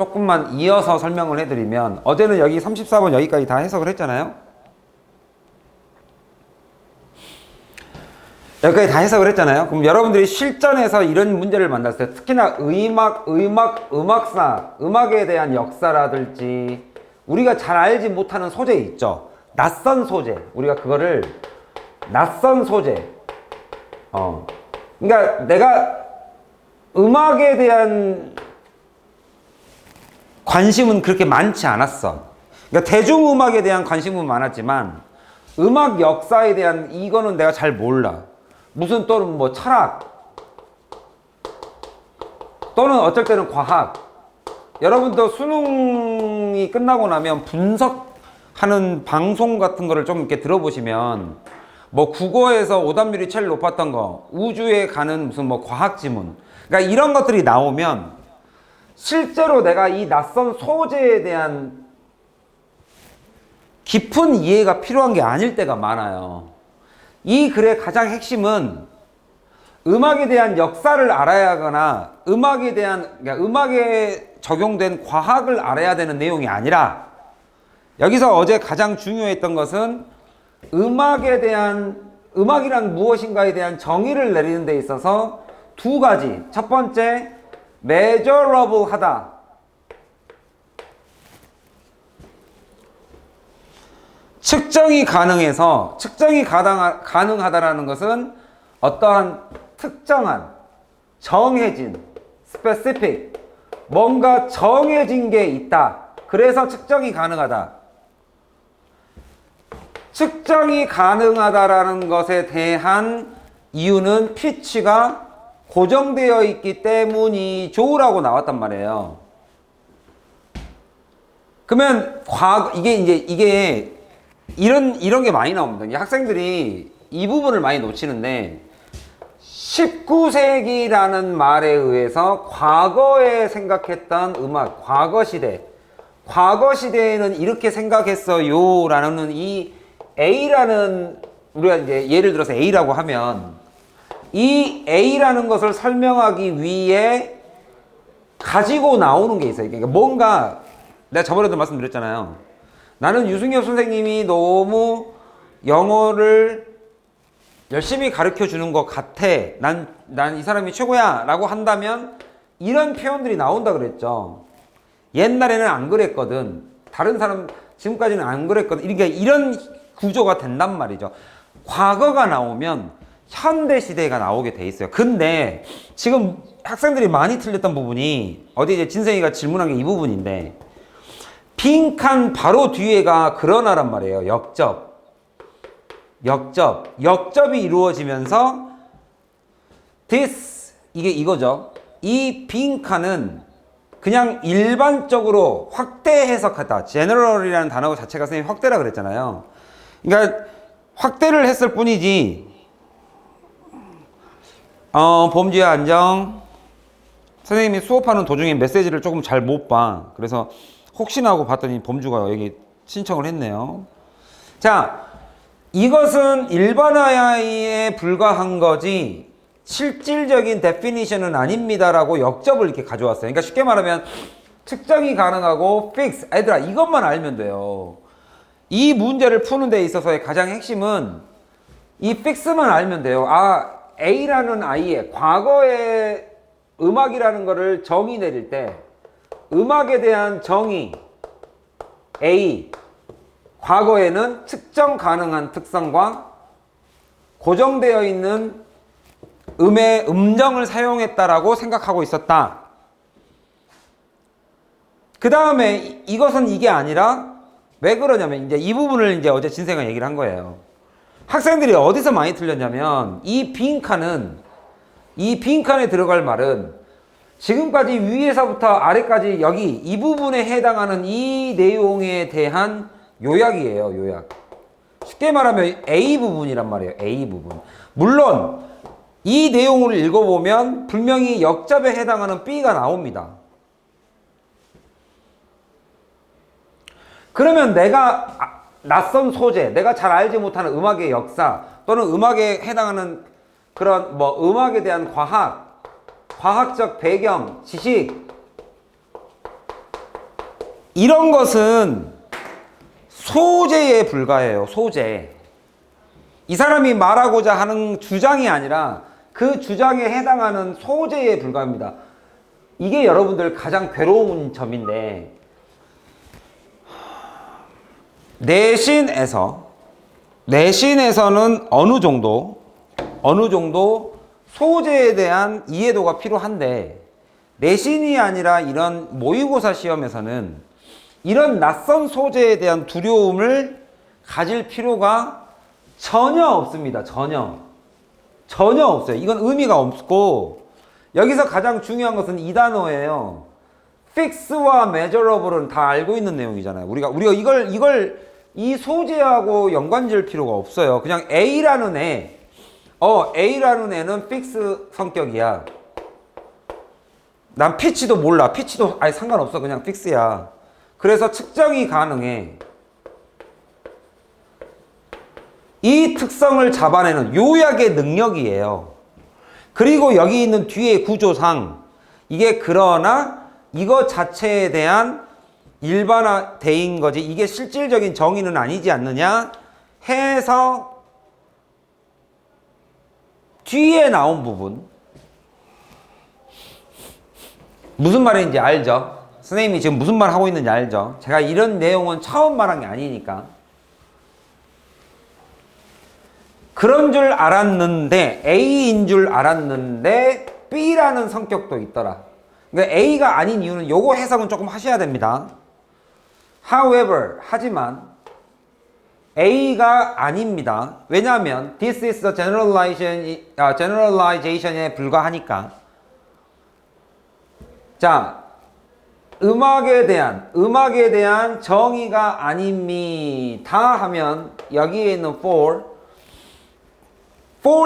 조금만 이어서 설명을 해드리면, 어제는 여기 34번 여기까지 다 해석을 했잖아요. 여기까지 다 해석을 했잖아요. 그럼 여러분들이 실전에서 이런 문제를 만났을 때, 특히나 음악사, 음악에 대한 역사라든지 우리가 잘 알지 못하는 소재 있죠. 낯선 소재. 우리가 그거를 낯선 소재. 그러니까 내가 음악에 대한 관심은 그렇게 많지 않았어. 그러니까 대중음악에 대한 관심은 많았지만 음악 역사에 대한 이거는 내가 잘 몰라. 무슨 또는 뭐 철학 또는 어쩔 때는 과학. 여러분도 수능이 끝나고 나면 분석하는 방송 같은 거를 좀 이렇게 들어보시면 뭐 국어에서 오답률이 제일 높았던 거, 우주에 가는 무슨 뭐 과학 지문, 그러니까 이런 것들이 나오면 실제로 내가 이 낯선 소재에 대한 깊은 이해가 필요한 게 아닐 때가 많아요. 이 글의 가장 핵심은 음악에 대한 역사를 알아야 하거나 그러니까 음악에 적용된 과학을 알아야 되는 내용이 아니라, 여기서 어제 가장 중요했던 것은 음악이란 무엇인가에 대한 정의를 내리는 데 있어서 두 가지. 첫 번째, measurable 하다. 측정이 가능해서, 측정이 가능하다라는 것은 어떠한 특정한, 정해진, specific, 뭔가 정해진 게 있다. 그래서 측정이 가능하다. 측정이 가능하다라는 것에 대한 이유는 피치가 고정되어 있기 때문이죠라고 나왔단 말이에요. 그러면 이게 이런 게 많이 나옵니다. 학생들이 이 부분을 많이 놓치는데, 19세기라는 말에 의해서 과거에 생각했던 음악, 과거 시대에는 이렇게 생각했어요 라는 이 A라는, 우리가 이제 예를 들어서 A라고 하면 이 A라는 것을 설명하기 위해 가지고 나오는 게 있어요. 그러니까 뭔가, 내가 저번에도 말씀드렸잖아요. 나는 유승엽 선생님이 너무 영어를 열심히 가르쳐 주는 것 같아. 난 이 사람이 최고야 라고 한다면 이런 표현들이 나온다 그랬죠. 옛날에는 안 그랬거든. 다른 사람 지금까지는 안 그랬거든. 그러니까 이런 구조가 된단 말이죠. 과거가 나오면 현대 시대가 나오게 돼 있어요. 근데 지금 학생들이 많이 틀렸던 부분이, 어디 이제 진생이가 질문한 게 이 부분인데, 빈칸 바로 뒤에가 그러나란 말이에요. 역접이 이루어지면서 this, 이거죠. 이 빈칸은 그냥 일반적으로 확대 해석하다. general이라는 단어 자체가 선생님 확대라 그랬잖아요. 그러니까 확대를 했을 뿐이지, 범주야 안녕. 선생님이 수업하는 도중에 메시지를 조금 잘 못 봐. 그래서 혹시나 하고 봤더니 범주가 여기 신청을 했네요. 자, 이것은 일반화에 불과한 거지 실질적인 데피니션은 아닙니다라고 역접을 이렇게 가져왔어요. 그러니까 쉽게 말하면 측정이 가능하고 fix, 얘들아 이것만 알면 돼요. 이 문제를 푸는 데 있어서의 가장 핵심은 이 fix만 알면 돼요. A라는 아이의 과거의 음악이라는 거를 정의 내릴 때, 음악에 대한 정의 A, 과거에는 측정 가능한 특성과 고정되어 있는 음의 음정을 사용했다라고 생각하고 있었다. 그 다음에 이것은 이게 아니라 왜 그러냐면, 이제 이 부분을 이제 어제 진생가 얘기를 한 거예요. 학생들이 어디서 많이 틀렸냐면, 이 빈칸에 들어갈 말은 지금까지 위에서부터 아래까지 여기 이 부분에 해당하는 이 내용에 대한 요약이에요. 요약. 쉽게 말하면 A 부분이란 말이에요. A 부분. 물론 이 내용을 읽어보면 분명히 역접에 해당하는 B가 나옵니다. 그러면 내가 낯선 소재, 내가 잘 알지 못하는 음악의 역사, 또는 음악에 해당하는 그런 뭐 음악에 대한 과학적 배경, 지식, 이런 것은 소재에 불과해요. 소재. 이 사람이 말하고자 하는 주장이 아니라 그 주장에 해당하는 소재에 불과합니다. 이게 여러분들 가장 괴로운 점인데, 내신에서는 어느 정도 소재에 대한 이해도가 필요한데, 내신이 아니라 이런 모의고사 시험에서는 이런 낯선 소재에 대한 두려움을 가질 필요가 전혀 없습니다. 전혀 없어요. 이건 의미가 없고, 여기서 가장 중요한 것은 이 단어예요. fix와 measurable은 다 알고 있는 내용이잖아요. 우리가 이걸 이 소재하고 연관 지을 필요가 없어요. 그냥 A라는 애는 fix 성격이야. 난 피치도 몰라. 피치도 아예 상관없어. 그냥 fix야. 그래서 측정이 가능해. 이 특성을 잡아내는 요약의 능력이에요. 그리고 여기 있는 뒤에 구조상 이게 그러나 이거 자체에 대한 일반화된 거지 이게 실질적인 정의는 아니지 않느냐 해서 뒤에 나온 부분 무슨 말인지 알죠? 선생님이 지금 무슨 말 하고 있는지 알죠? 제가 이런 내용은 처음 말한 게 아니니까. 그런 줄 알았는데 A인 줄 알았는데 B라는 성격도 있더라. 그러니까 A가 아닌 이유는 요거 해석은 조금 하셔야 됩니다. However, 하지만 A가 아닙니다. 왜냐하면 this is the generalization에 불과하니까. 자, 음악에 대한 정의가 아닙니다 하면 여기에 있는 for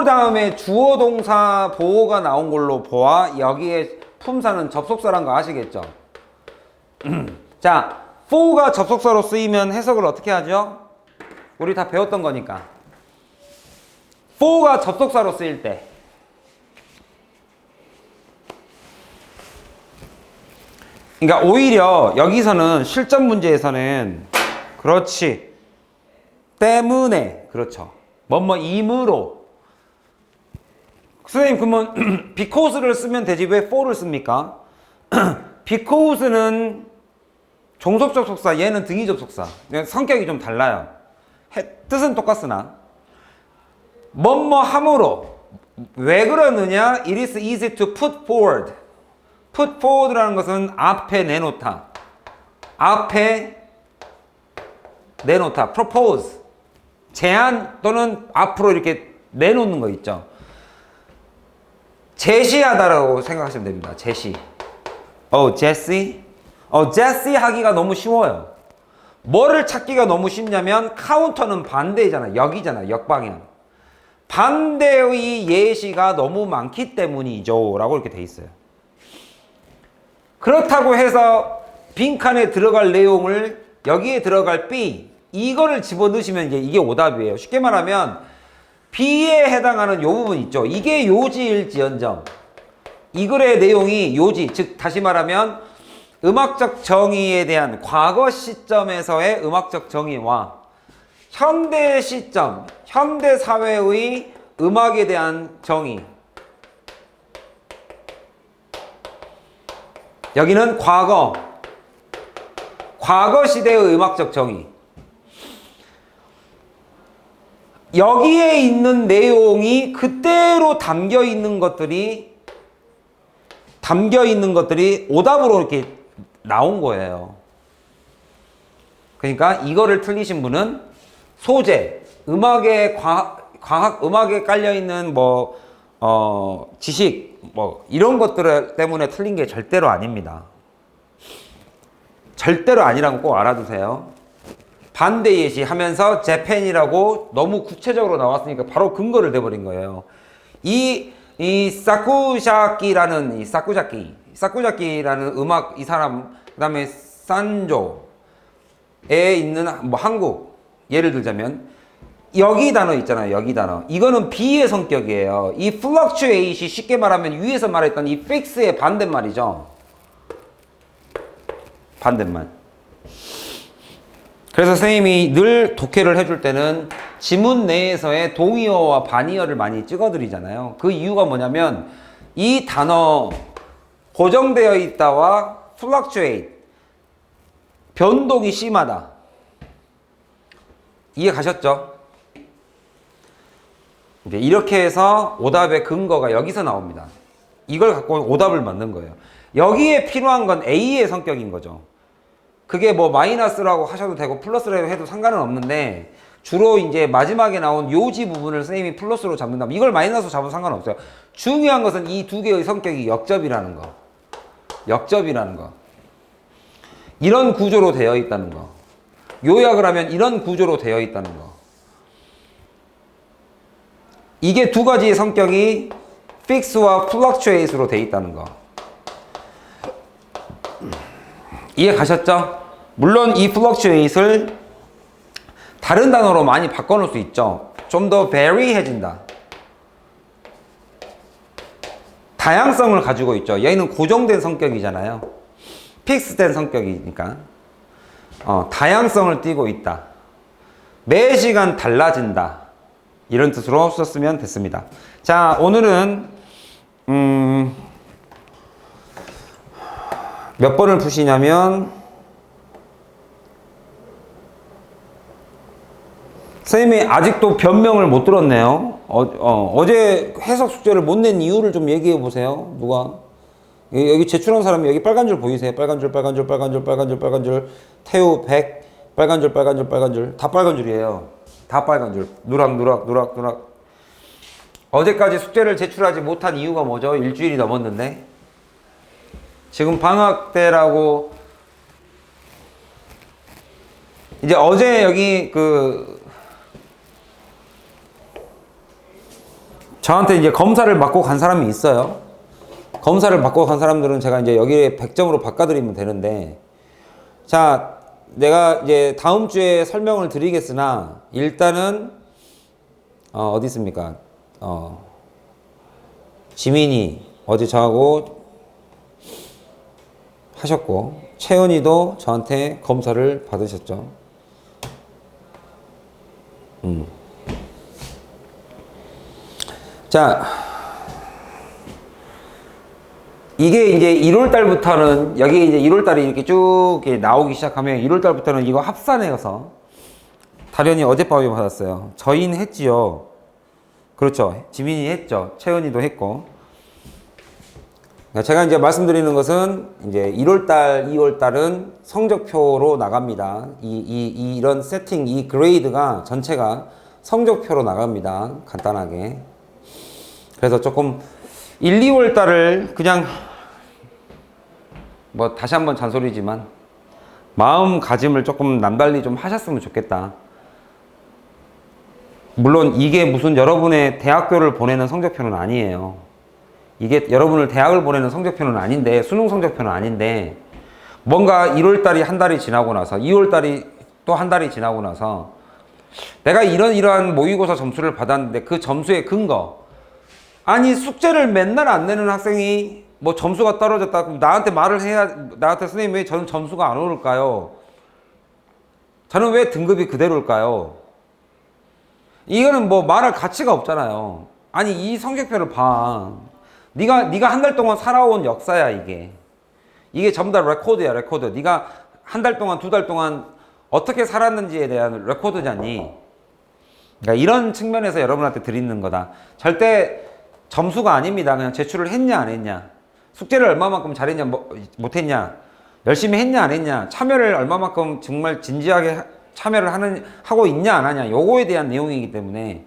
다음에 주어 동사 보호가 나온 걸로 보아 여기에 품사는 접속사란 거 아시겠죠? 자, for가 접속사로 쓰이면 해석을 어떻게 하죠? 우리 다 배웠던 거니까. for가 접속사로 쓰일 때 그러니까 오히려 여기서는 실전 문제에서는 그렇지 때문에 그렇죠 뭐뭐이므로 선생님 그러면 because를 쓰면 되지 왜 for를 씁니까? because는 종속 접속사 얘는 등위 접속사 성격이 좀 달라요 뜻은 똑같으나 뭐뭐 함으로 왜 그러느냐 it is easy to put forward put forward라는 것은 앞에 내놓다 propose 제안 또는 앞으로 이렇게 내놓는 거 있죠 제시하다라고 생각하시면 됩니다 제시 제시 하기가 너무 쉬워요 뭐를 찾기가 너무 쉽냐면 카운터는 반대잖아 역이잖아 역방향 반대의 예시가 너무 많기 때문이죠 라고 이렇게 돼 있어요 그렇다고 해서 빈칸에 들어갈 내용을 여기에 들어갈 B 이거를 집어넣으시면 이게 오답이에요. 쉽게 말하면 B에 해당하는 요 부분 있죠. 이게 요지일지언정 이 글의 내용이 요지 즉 다시 말하면 음악적 정의에 대한 과거 시점에서의 음악적 정의와 현대 시점 현대 사회의 음악에 대한 정의 여기는 과거 시대의 음악적 정의 여기에 있는 내용이 그대로 담겨 있는 것들이 오답으로 이렇게 나온 거예요. 그러니까 이거를 틀리신 분은 소재, 음악에 음악에 깔려 있는 지식 이런 것들 때문에 틀린 게 절대로 아닙니다. 절대로 아니라고 꼭 알아두세요. 반대 예시 하면서 재팬이라고 너무 구체적으로 나왔으니까 바로 근거를 대버린 거예요. 이 사쿠자키라는 음악 이 사람 그다음에 산조에 있는 한국 예를 들자면 여기 단어 있잖아요. 여기 단어. 이거는 B의 성격이에요. 이 fluctuate이 쉽게 말하면 위에서 말했던 이 fix의 반대말이죠. 반대말. 그래서 선생님이 늘 독해를 해줄 때는 지문 내에서의 동의어와 반의어를 많이 찍어드리잖아요. 그 이유가 뭐냐면 이 단어 고정되어 있다와 fluctuate 변동이 심하다. 이해 가셨죠? 이제 이렇게 해서 오답의 근거가 여기서 나옵니다. 이걸 갖고 오답을 만든 거예요. 여기에 필요한 건 A의 성격인 거죠. 그게 뭐 마이너스라고 하셔도 되고 플러스라고 해도 상관은 없는데 주로 이제 마지막에 나온 요지 부분을 선생님이 플러스로 잡는다면 이걸 마이너스로 잡으면 상관없어요. 중요한 것은 이 두 개의 성격이 역접이라는 거. 역접이라는 거. 이런 구조로 되어 있다는 거. 요약을 하면 이런 구조로 되어 있다는 거. 이게 두 가지의 성격이 fix와 fluctuate로 되어 있다는 거. 이해 가셨죠? 물론 이 fluctuate를 다른 단어로 많이 바꿔놓을 수 있죠. 좀 더 vary해진다. 다양성을 가지고 있죠. 얘는 고정된 성격이잖아요. 픽스된 성격이니까. 다양성을 띠고 있다. 매 시간 달라진다. 이런 뜻으로 썼으면 됐습니다. 자, 오늘은 몇 번을 푸시냐면 선생님이 아직도 변명을 못 들었네요. 어제 해석 숙제를 못 낸 이유를 좀 얘기해 보세요. 누가? 여기 제출한 사람이 여기 빨간 줄 보이세요? 빨간 줄, 빨간 줄, 빨간 줄, 빨간 줄, 빨간 줄. 태우 100, 빨간 줄, 빨간 줄, 빨간 줄. 다 빨간 줄이에요. 다 빨간 줄. 누락, 누락, 누락, 누락. 어제까지 숙제를 제출하지 못한 이유가 뭐죠? 일주일이 넘었는데. 지금 방학 때라고 이제 어제 여기 저한테 이제 검사를 맡고 간 사람이 있어요. 검사를 맡고 간 사람들은 제가 이제 여기에 100점으로 바꿔드리면 되는데, 자, 내가 이제 다음 주에 설명을 드리겠으나, 일단은, 어디 있습니까? 지민이 어제 저하고 하셨고, 채은이도 저한테 검사를 받으셨죠. 자, 이게 이제 1월달부터는, 여기 이제 1월달이 이렇게 쭉 이렇게 나오기 시작하면 1월달부터는 이거 합산해서 다련이 어젯밤에 받았어요. 저희는 했지요. 그렇죠. 지민이 했죠. 채은이도 했고. 제가 이제 말씀드리는 것은 이제 1월달, 2월달은 성적표로 나갑니다. 이런 세팅, 이 그레이드가 전체가 성적표로 나갑니다. 간단하게. 그래서 조금 1, 2월 달을 그냥 뭐 다시 한번 잔소리지만 마음가짐을 조금 남달리 좀 하셨으면 좋겠다. 물론 이게 무슨 여러분의 대학교를 보내는 성적표는 아니에요. 이게 여러분을 대학을 보내는 성적표는 아닌데, 수능 성적표는 아닌데, 뭔가 1월 달이 한 달이 지나고 나서 2월 달이 또 한 달이 지나고 나서 내가 이러한 모의고사 점수를 받았는데 그 점수의 근거, 아니 숙제를 맨날 안 내는 학생이 뭐 점수가 떨어졌다 그럼 나한테 말을 해야, 나한테 선생님 왜 저는 점수가 안 오를까요? 저는 왜 등급이 그대로일까요? 이거는 뭐 말할 가치가 없잖아요. 아니 이 성적표를 봐. 네가 한 달 동안 살아온 역사야 이게. 이게 전부 다 레코드야, 레코드. 네가 한 달 동안, 두 달 동안 어떻게 살았는지에 대한 레코드잖니. 그러니까 이런 측면에서 여러분한테 드리는 거다. 절대 점수가 아닙니다. 그냥 제출을 했냐 안 했냐, 숙제를 얼마만큼 잘했냐 못했냐, 열심히 했냐 안 했냐, 참여를 얼마만큼 정말 진지하게 참여를 하고 있냐 안 하냐, 요거에 대한 내용이기 때문에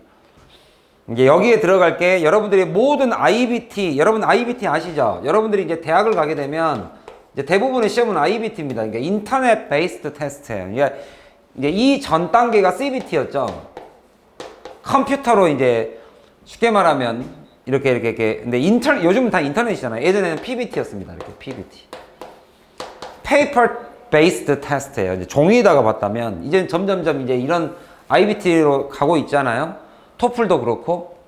이제 여기에 들어갈 게 여러분들의 모든 IBT, 여러분 IBT 아시죠? 여러분들이 이제 대학을 가게 되면 이제 대부분의 시험은 IBT입니다. 그러니까 인터넷 베이스드 테스트예요. 그러니까 이제 이 전 단계가 CBT였죠. 컴퓨터로 이제 쉽게 말하면 이렇게. 근데 요즘은 다 인터넷이잖아요. 예전에는 PBT였습니다. 이렇게 PBT. Paper Based Test예요. 이제 종이에다가 봤다면 이제 점점점 이제 이런 IBT로 가고 있잖아요. 토플도 그렇고.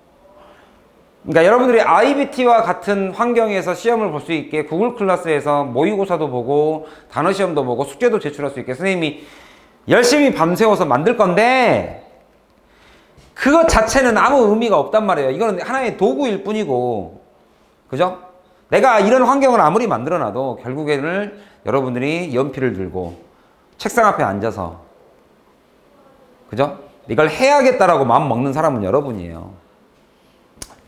그러니까 여러분들이 IBT와 같은 환경에서 시험을 볼 수 있게 구글 클래스에서 모의고사도 보고 단어 시험도 보고 숙제도 제출할 수 있게 선생님이 열심히 밤새워서 만들 건데 그것 자체는 아무 의미가 없단 말이에요. 이거는 하나의 도구일 뿐이고, 그죠? 내가 이런 환경을 아무리 만들어놔도 결국에는 여러분들이 연필을 들고 책상 앞에 앉아서, 그죠? 이걸 해야겠다라고 마음 먹는 사람은 여러분이에요.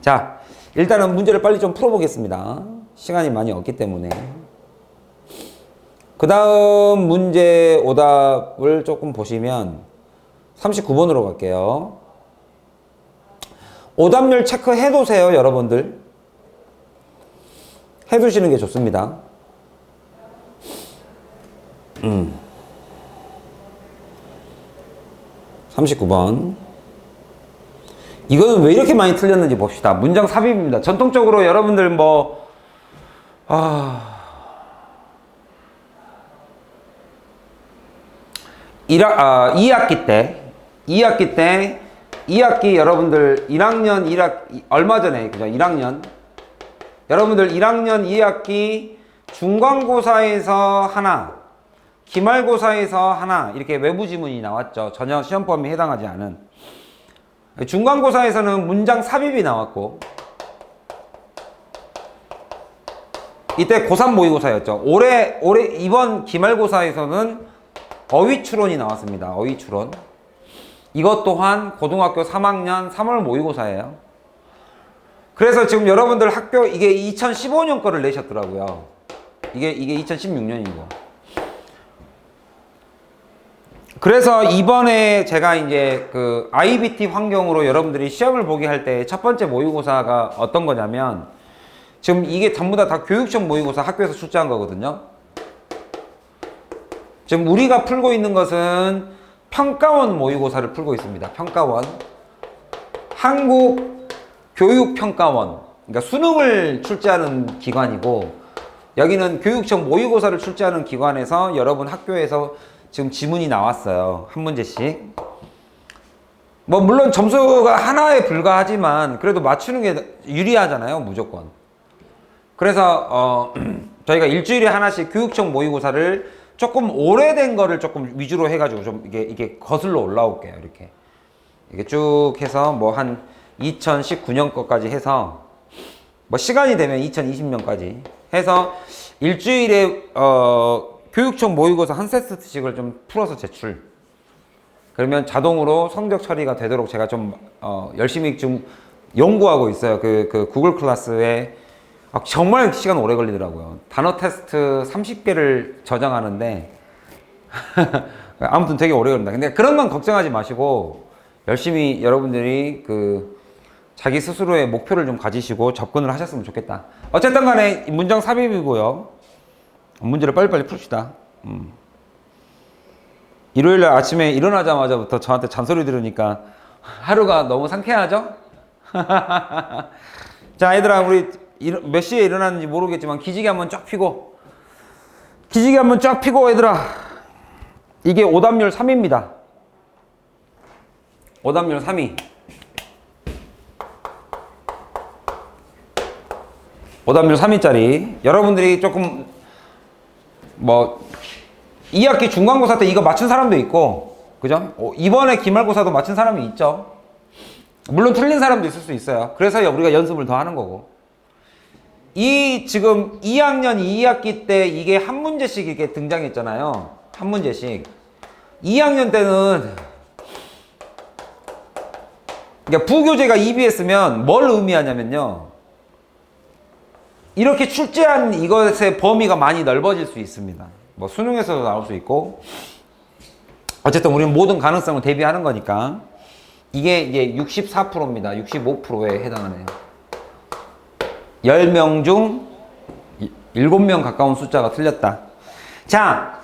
자, 일단은 문제를 빨리 좀 풀어보겠습니다. 시간이 많이 없기 때문에. 그 다음 문제 오답을 조금 보시면 39번으로 갈게요. 오답률 체크해두세요, 여러분들. 해두시는 게 좋습니다. 39번. 이거는 왜 이렇게 많이 틀렸는지 봅시다. 문장 삽입입니다. 전통적으로 여러분들 뭐, 2학기 여러분들 1학년 1학기 얼마 전에, 그죠? 1학년 여러분들 1학년 2학기 중간고사에서 하나, 기말고사에서 하나, 이렇게 외부 지문이 나왔죠. 전혀 시험 범위에 해당하지 않은. 중간고사에서는 문장 삽입이 나왔고, 이때 고3 모의고사였죠. 올해 이번 기말고사에서는 어휘 추론이 나왔습니다. 어휘 추론. 이것 또한 고등학교 3학년 3월 모의고사예요. 그래서 지금 여러분들 학교, 이게 2015년 거를 내셨더라고요. 이게 2016년이고. 그래서 이번에 제가 이제 그 IBT 환경으로 여러분들이 시험을 보게 할 때 첫 번째 모의고사가 어떤 거냐면, 지금 이게 전부 다 교육청 모의고사 학교에서 출제한 거거든요. 지금 우리가 풀고 있는 것은 평가원 모의고사를 풀고 있습니다. 평가원. 한국교육평가원. 그러니까 수능을 출제하는 기관이고, 여기는 교육청 모의고사를 출제하는 기관에서 여러분 학교에서 지금 지문이 나왔어요. 한 문제씩. 뭐 물론 점수가 하나에 불과하지만 그래도 맞추는 게 유리하잖아요. 무조건. 그래서 저희가 일주일에 하나씩 교육청 모의고사를 조금 오래된 거를 조금 위주로 해가지고 좀 이게 거슬러 올라올게요. 이렇게 쭉 해서 뭐 한 2019년 거까지 해서 뭐 시간이 되면 2020년까지 해서 일주일에 교육청 모의고사 한 세트씩을 좀 풀어서 제출. 그러면 자동으로 성적 처리가 되도록 제가 좀 열심히 좀 연구하고 있어요. 그 구글 클래스에 정말 시간 오래 걸리더라고요. 단어 테스트 30개를 저장하는데 아무튼 되게 오래 걸린다. 근데 그런 건 걱정하지 마시고 열심히 여러분들이 그 자기 스스로의 목표를 좀 가지시고 접근을 하셨으면 좋겠다. 어쨌든 간에 문장 삽입이고요. 문제를 빨리빨리 풉시다. 일요일날 아침에 일어나자마자부터 저한테 잔소리 들으니까 하루가 너무 상쾌하죠? 자, 얘들아, 우리 몇 시에 일어났는지 모르겠지만 기지개 한번 쫙 펴고, 얘들아. 이게 오답률 3입니다. 오답률 3위. 오답률 3위짜리. 여러분들이 조금 뭐 2학기 중간고사 때 이거 맞춘 사람도 있고, 그죠? 이번에 기말고사도 맞춘 사람이 있죠. 물론 틀린 사람도 있을 수 있어요. 그래서 우리가 연습을 더 하는 거고. 지금 2학년 2학기 때 이게 한 문제씩 이렇게 등장했잖아요. 한 문제씩. 2학년 때는 그러니까 부교재가 EBS면 뭘 의미하냐면요. 이렇게 출제한 이것의 범위가 많이 넓어질 수 있습니다. 뭐 수능에서도 나올 수 있고, 어쨌든 우리는 모든 가능성을 대비하는 거니까. 이게 이제 64%입니다. 65%에 해당하네요. 10명 중 7명 가까운 숫자가 틀렸다. 자,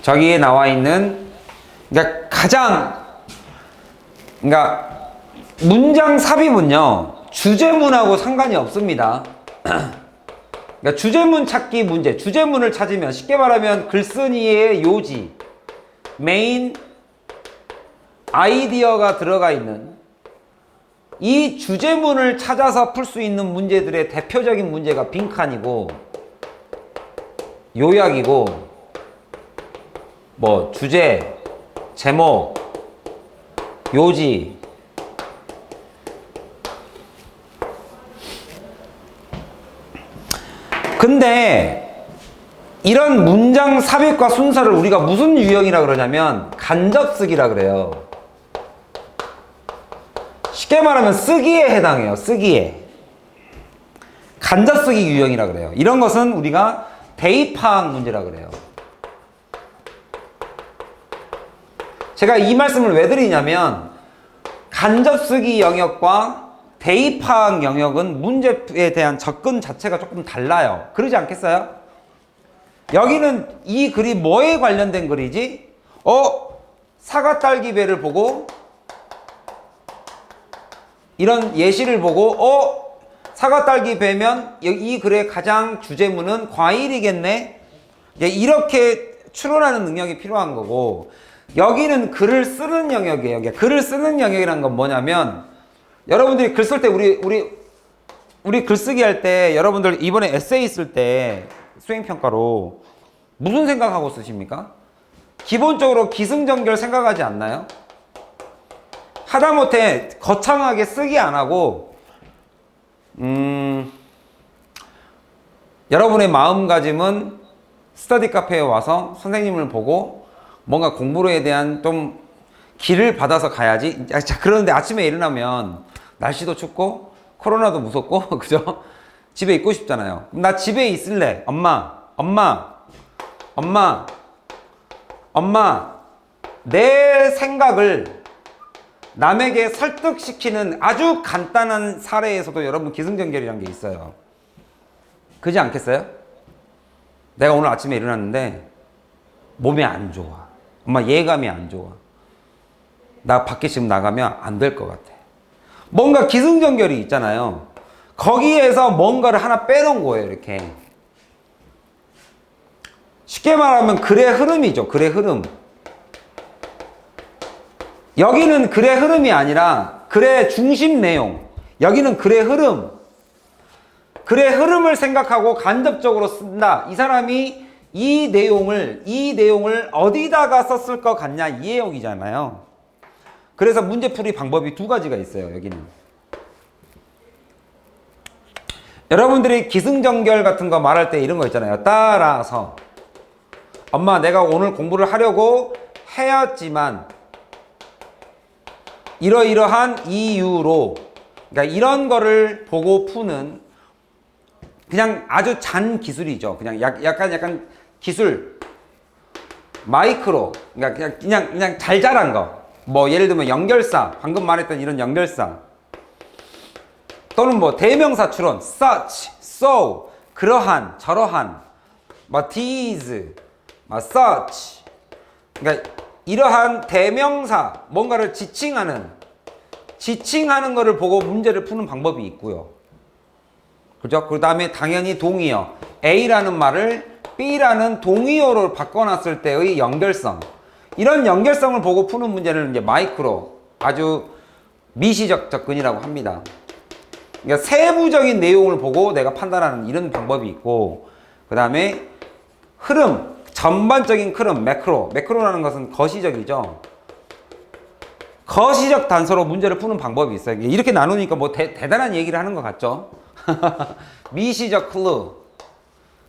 저기에 나와 있는, 그러니까 문장 삽입은요, 주제문하고 상관이 없습니다. 그러니까 주제문 찾기 문제, 주제문을 찾으면 쉽게 말하면 글쓴이의 요지, 메인 아이디어가 들어가 있는 이 주제문을 찾아서 풀 수 있는 문제들의 대표적인 문제가 빈칸이고 요약이고, 뭐 주제, 제목, 요지. 근데 이런 문장 삽입과 순서를 우리가 무슨 유형이라 그러냐면 간접쓰기라 그래요. 쉽게 말하면 쓰기에 해당해요. 쓰기에. 간접쓰기 유형이라 그래요. 이런 것은 우리가 대입파악 문제라 그래요. 제가 이 말씀을 왜 드리냐면 간접쓰기 영역과 대입파악 영역은 문제에 대한 접근 자체가 조금 달라요. 그러지 않겠어요? 여기는 이 글이 뭐에 관련된 글이지? 사과 딸기 배를 보고 이런 예시를 보고 사과 딸기 배면 이 글의 가장 주제문은 과일이겠네. 이렇게 추론하는 능력이 필요한 거고, 여기는 글을 쓰는 영역이에요. 글을 쓰는 영역이라는 건 뭐냐면, 여러분들이 글 쓸 때 우리 글쓰기 할 때 여러분들 이번에 에세이 쓸 때 수행평가로 무슨 생각하고 쓰십니까? 기본적으로 기승전결 생각하지 않나요? 하다못해 거창하게 쓰기 안 하고 여러분의 마음가짐은 스터디 카페에 와서 선생님을 보고 뭔가 공부에 대한 좀 길을 받아서 가야지. 자, 그런데 아침에 일어나면 날씨도 춥고 코로나도 무섭고 그죠? 집에 있고 싶잖아요. 나 집에 있을래. 엄마 내 생각을 남에게 설득시키는 아주 간단한 사례에서도 여러분 기승전결이라는 게 있어요. 그지 않겠어요? 내가 오늘 아침에 일어났는데 몸이 안 좋아. 엄마 예감이 안 좋아. 나 밖에 지금 나가면 안 될 것 같아. 뭔가 기승전결이 있잖아요. 거기에서 뭔가를 하나 빼놓은 거예요. 이렇게. 쉽게 말하면 글의 흐름이죠. 글의 흐름. 여기는 글의 흐름이 아니라 글의 중심 내용. 여기는 글의 흐름. 글의 흐름을 생각하고 간접적으로 쓴다. 이 사람이 이 내용을 어디다가 썼을 것 같냐 이 내용이잖아요. 그래서 문제풀이 방법이 두 가지가 있어요. 여기는. 여러분들이 기승전결 같은 거 말할 때 이런 거 있잖아요. 따라서 엄마 내가 오늘 공부를 하려고 하였지만 이러이러한 이유로, 그러니까 이런 거를 보고 푸는 그냥 아주 잔 기술이죠. 그냥 약간 기술 마이크로, 그러니까 그냥 잘 자란 거. 뭐 예를 들면 연결사, 방금 말했던 이런 연결사, 또는 뭐 대명사 추론, such, so, 그러한, 저러한, 뭐 these, 뭐 such. 그러니까 이러한 대명사, 뭔가를 지칭하는 거를 보고 문제를 푸는 방법이 있고요. 그죠? 그 다음에 당연히 동의어. A라는 말을 B라는 동의어로 바꿔놨을 때의 연결성. 이런 연결성을 보고 푸는 문제를 이제 마이크로, 아주 미시적 접근이라고 합니다. 그러니까 세부적인 내용을 보고 내가 판단하는 이런 방법이 있고, 그 다음에 흐름, 전반적인 흐름, 매크로라는 것은 거시적이죠. 거시적 단서로 문제를 푸는 방법이 있어요. 이렇게 나누니까 뭐 대단한 얘기를 하는 것 같죠? 미시적 클루,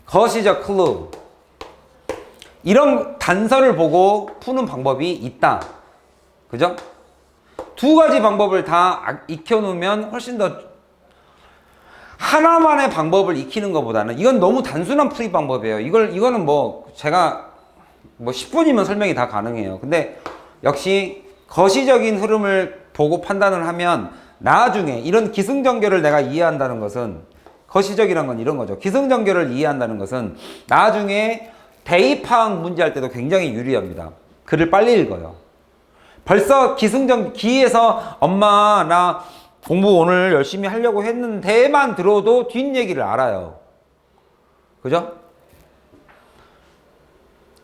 거시적 클루, 이런 단서를 보고 푸는 방법이 있다. 그죠? 두 가지 방법을 다 익혀놓으면 훨씬 더, 하나만의 방법을 익히는 것보다는, 이건 너무 단순한 풀이 방법이에요. 이거는 뭐 제가 뭐 10분이면 설명이 다 가능해요. 근데 역시 거시적인 흐름을 보고 판단을 하면 나중에 이런 기승전결을 내가 이해한다는 것은, 거시적이란 건 이런 거죠. 기승전결을 이해한다는 것은 나중에 대입파악 문제할 때도 굉장히 유리합니다. 글을 빨리 읽어요. 벌써 기에서 엄마 나 공부 오늘 열심히 하려고 했는데만 들어도 뒷얘기를 알아요. 그죠?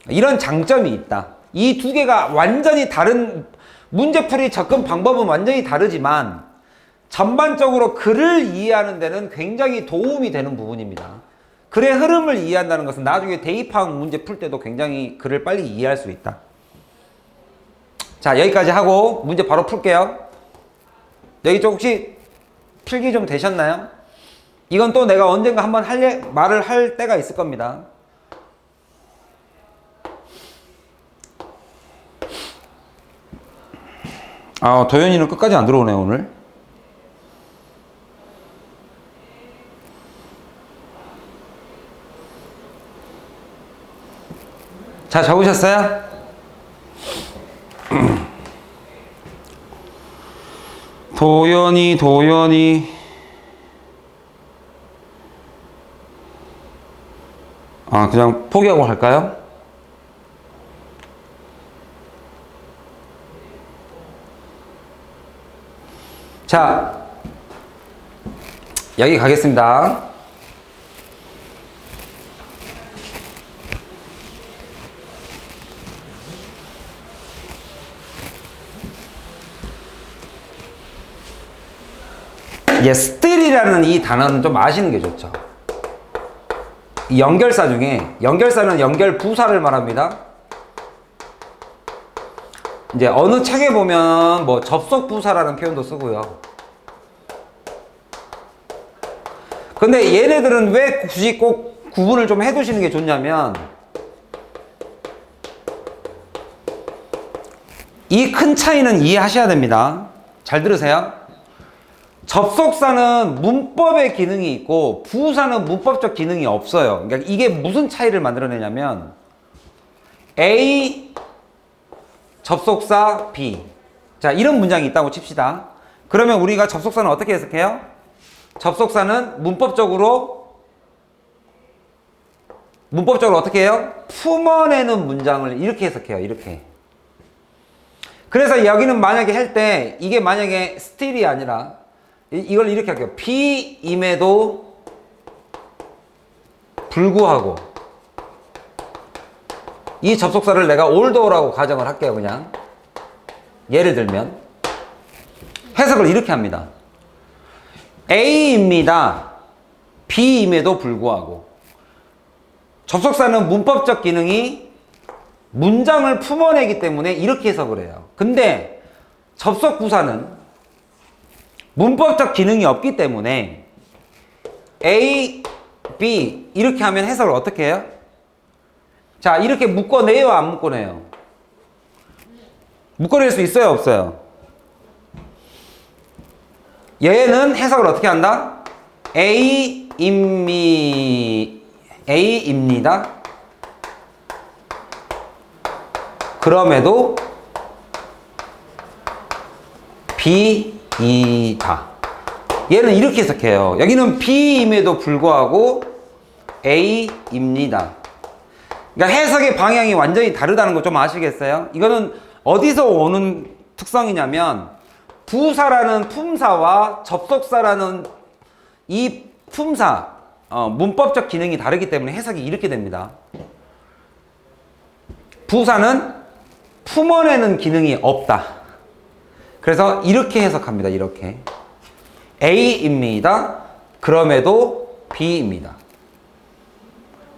이런 장점이 있다. 이 두 개가 완전히 다른, 문제풀이 접근 방법은 완전히 다르지만 전반적으로 글을 이해하는 데는 굉장히 도움이 되는 부분입니다. 글의 흐름을 이해한다는 것은 나중에 대입학 문제 풀 때도 굉장히 글을 빨리 이해할 수 있다. 자, 여기까지 하고 문제 바로 풀게요. 여기 좀 혹시 필기 좀 되셨나요? 이건 또 내가 언젠가 한번 말을 할 때가 있을 겁니다. 아, 도현이는 끝까지 안 들어오네 오늘. 자, 적으셨어요? 도연이. 아, 그냥 포기하고 갈까요? 자, 여기 가겠습니다. 스틸이라는 이 단어는 좀 아시는 게 좋죠. 이 연결사 중에, 연결사는 연결 부사를 말합니다. 이제 어느 책에 보면 뭐 접속 부사라는 표현도 쓰고요. 근데 얘네들은 왜 굳이 꼭 구분을 좀 해두시는 게 좋냐면, 이 큰 차이는 이해하셔야 됩니다. 잘 들으세요. 접속사는 문법의 기능이 있고 부사는 문법적 기능이 없어요. 그러니까 이게 무슨 차이를 만들어내냐면 A 접속사 B. 자, 이런 문장이 있다고 칩시다. 그러면 우리가 접속사는 어떻게 해석해요? 접속사는 문법적으로 어떻게 해요? 품어내는 문장을 이렇게 해석해요. 이렇게. 그래서 여기는 만약에 할 때 이게 만약에 스틸이 아니라 이걸 이렇게 할게요. B임에도 불구하고 이 접속사를 내가 올더라고 가정을 할게요. 그냥 예를 들면 해석을 이렇게 합니다. A입니다. B임에도 불구하고 접속사는 문법적 기능이 문장을 품어내기 때문에 이렇게 해석을 해요. 근데 접속 부사는 문법적 기능이 없기 때문에 A, B 이렇게 하면 해석을 어떻게 해요? 자, 이렇게 묶어내요, 안 묶어내요? 묶어낼 수 있어요, 없어요? 얘는 해석을 어떻게 한다? A입니다. 그럼에도 B이다. 얘는 이렇게 해석해요. 여기는 B임에도 불구하고 A입니다. 그러니까 해석의 방향이 완전히 다르다는 거 좀 아시겠어요? 이거는 어디서 오는 특성이냐면 부사라는 품사와 접속사라는 이 품사, 문법적 기능이 다르기 때문에 해석이 이렇게 됩니다. 부사는 품어내는 기능이 없다. 그래서 이렇게 해석합니다. 이렇게 A입니다. 그럼에도 B입니다.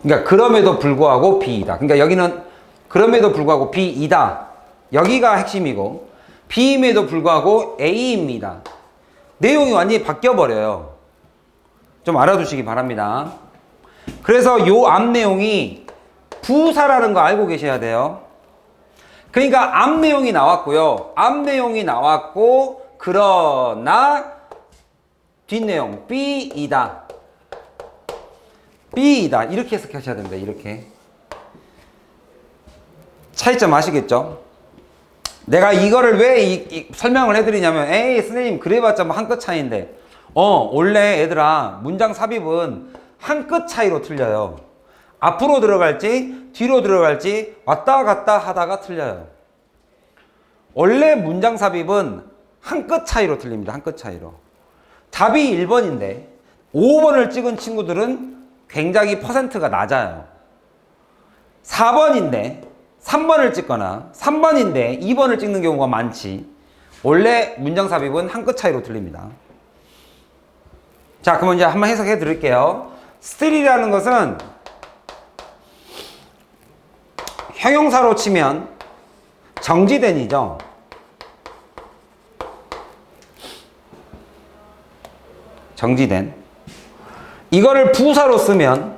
그러니까 그럼에도 불구하고 B이다. 그러니까 여기는 그럼에도 불구하고 B이다. 여기가 핵심이고 B임에도 불구하고 A입니다. 내용이 완전히 바뀌어버려요. 좀 알아두시기 바랍니다. 그래서 요 앞 내용이 부사라는 거 알고 계셔야 돼요. 그러니까 앞 내용이 나왔고요. 앞 내용이 나왔고 그러나 뒷내용 B이다. B이다. 이렇게 해석하셔야 됩니다. 이렇게. 차이점 아시겠죠? 내가 이거를 왜 설명을 해드리냐면 에이 선생님 그래봤자 뭐 한 끗 차이인데 원래 얘들아 문장 삽입은 한 끗 차이로 틀려요. 앞으로 들어갈지 뒤로 들어갈지 왔다 갔다 하다가 틀려요. 원래 문장 삽입은 한 끗 차이로 틀립니다. 한 끗 차이로. 답이 1번인데 5번을 찍은 친구들은 굉장히 퍼센트가 낮아요. 4번인데 3번을 찍거나 3번인데 2번을 찍는 경우가 많지. 원래 문장 삽입은 한 끗 차이로 틀립니다. 자, 그러면 이제 한번 해석해 드릴게요. still이라는 것은 형용사로 치면 정지된이죠. 정지된. 이거를 부사로 쓰면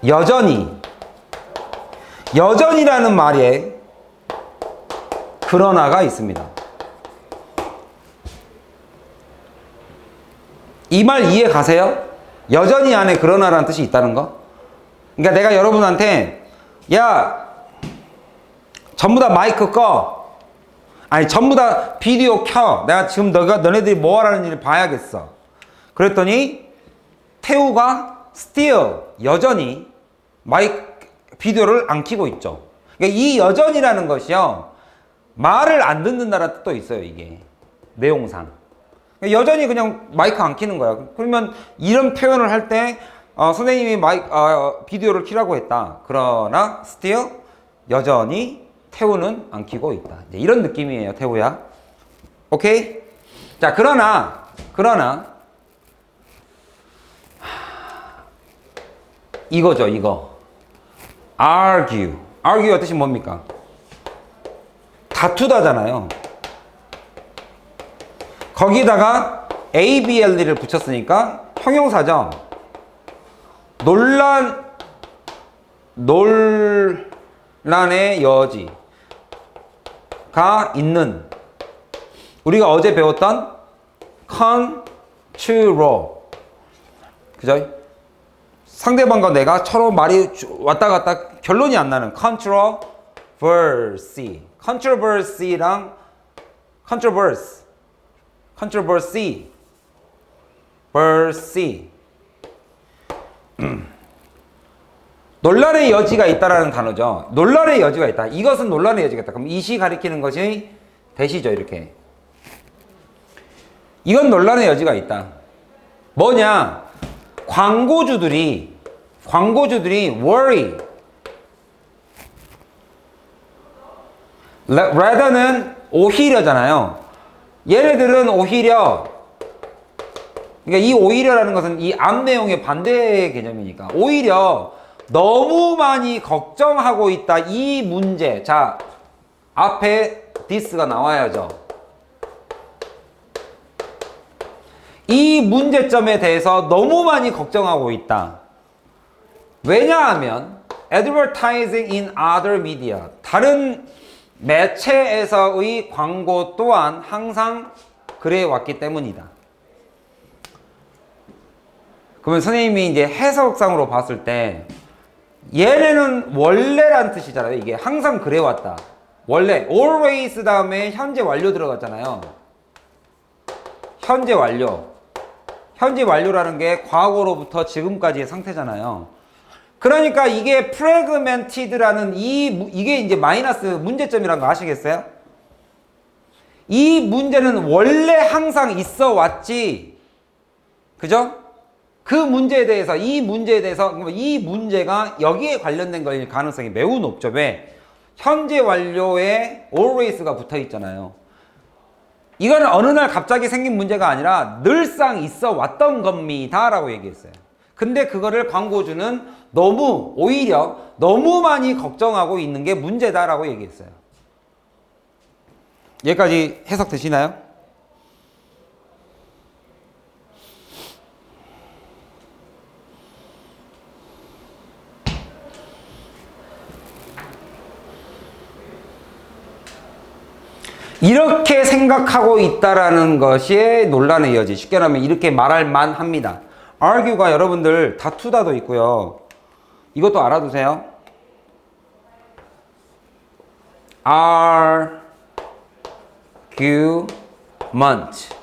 여전히. 여전이라는 말에 그러나가 있습니다. 이 말 이해 가세요? 여전히 안에 그러나라는 뜻이 있다는 거? 그러니까 내가 여러분한테 야 전부 다 마이크 꺼, 아니 전부 다 비디오 켜, 내가 지금 너네들이 뭐 하라는지를 봐야겠어. 그랬더니 태우가 still 여전히 비디오를 안 켜고 있죠. 그러니까 이 여전이라는 것이요, 말을 안 듣는다는 뜻도 있어요. 이게 내용상 여전히 그냥 마이크 안 켜는 거야. 그러면 이런 표현을 할 때 선생님이 비디오를 켜라고 했다. 그러나 still 여전히 태우는 안 켜고 있다. 이런 느낌이에요. 태우야. 오케이? 자, 그러나 이거죠. 이거 argue가 뜻이 뭡니까? 다투다잖아요. 거기다가 ABLE를 붙였으니까 형용사죠. 논란의 여지가 있는, 우리가 어제 배웠던 control, 그죠? 상대방과 내가 서로 말이 왔다 갔다 결론이 안 나는 controversy. controversy랑 controversy 논란의 여지가 있다라는 단어죠. 논란의 여지가 있다. 이것은 논란의 여지가 있다. 그럼 이시 가리키는 것이 대시죠. 이렇게. 이건 논란의 여지가 있다. 뭐냐? 광고주들이 worry. rather는 오히려잖아요. 얘네들은 오히려, 그러니까 이 오히려라는 것은 이 앞 내용의 반대 개념이니까 오히려 너무 많이 걱정하고 있다. 이 문제. 자, 앞에 this가 나와야죠. 이 문제점에 대해서 너무 많이 걱정하고 있다. 왜냐하면 advertising in other media, 다른 매체에서의 광고 또한 항상 그래 왔기 때문이다. 그러면 선생님이 이제 해석상으로 봤을 때 얘네는 원래란 뜻이잖아요. 이게 항상 그래 왔다. 원래 always 다음에 현재 완료 들어갔잖아요. 현재 완료라는 게 과거로부터 지금까지의 상태잖아요. 그러니까 이게 fragmented라는 이게 이제 마이너스 문제점이라는 거 아시겠어요? 이 문제는 원래 항상 있어 왔지. 그죠? 그 문제에 대해서, 이 문제가 여기에 관련된 걸 가능성이 매우 높죠. 왜? 현재 완료에 always가 붙어 있잖아요. 이거는 어느 날 갑자기 생긴 문제가 아니라 늘상 있어 왔던 겁니다 라고 얘기했어요. 근데 그거를 광고주는 오히려 너무 많이 걱정하고 있는 게 문제다라고 얘기했어요. 여기까지 해석 되시나요? 이렇게 생각하고 있다라는 것이 논란의 여지. 쉽게 말하면 이렇게 말할 만합니다. argue가 여러분들 다투다도 있고요. 이것도 알아두세요. argument.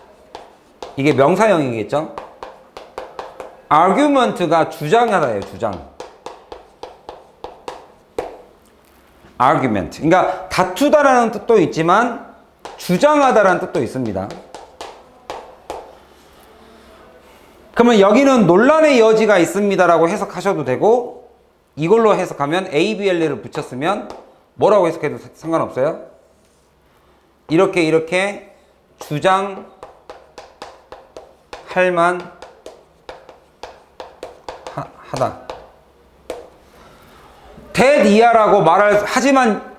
이게 명사형이겠죠? argument가 주장하다예요. 주장. argument. 그러니까 다투다라는 뜻도 있지만 주장하다라는 뜻도 있습니다. 그러면 여기는 논란의 여지가 있습니다라고 해석하셔도 되고, 이걸로 해석하면 ABLE를 붙였으면 뭐라고 해석해도 상관없어요. 이렇게 주장할 하다. 대디아라고 하지만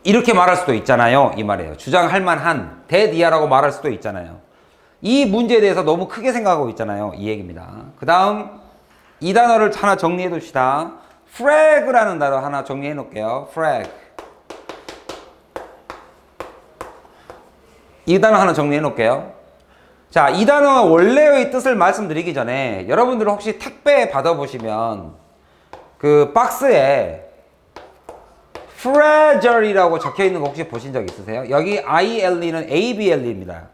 이렇게 말할 수도 있잖아요. 이 말이에요. 주장할 만한 대디아라고 말할 수도 있잖아요. 이 문제에 대해서 너무 크게 생각하고 있잖아요. 이 얘기입니다. 그 다음 이 단어를 하나 정리해 둡시다. frag라는 단어 하나 정리해 놓을게요. frag. 이 단어 하나 정리해 놓을게요. 자, 이 단어 원래의 뜻을 말씀드리기 전에 여러분들 혹시 택배 받아보시면 그 박스에 fragile이라고 적혀 있는 거 혹시 보신 적 있으세요? 여기 ILE는 ABLE입니다.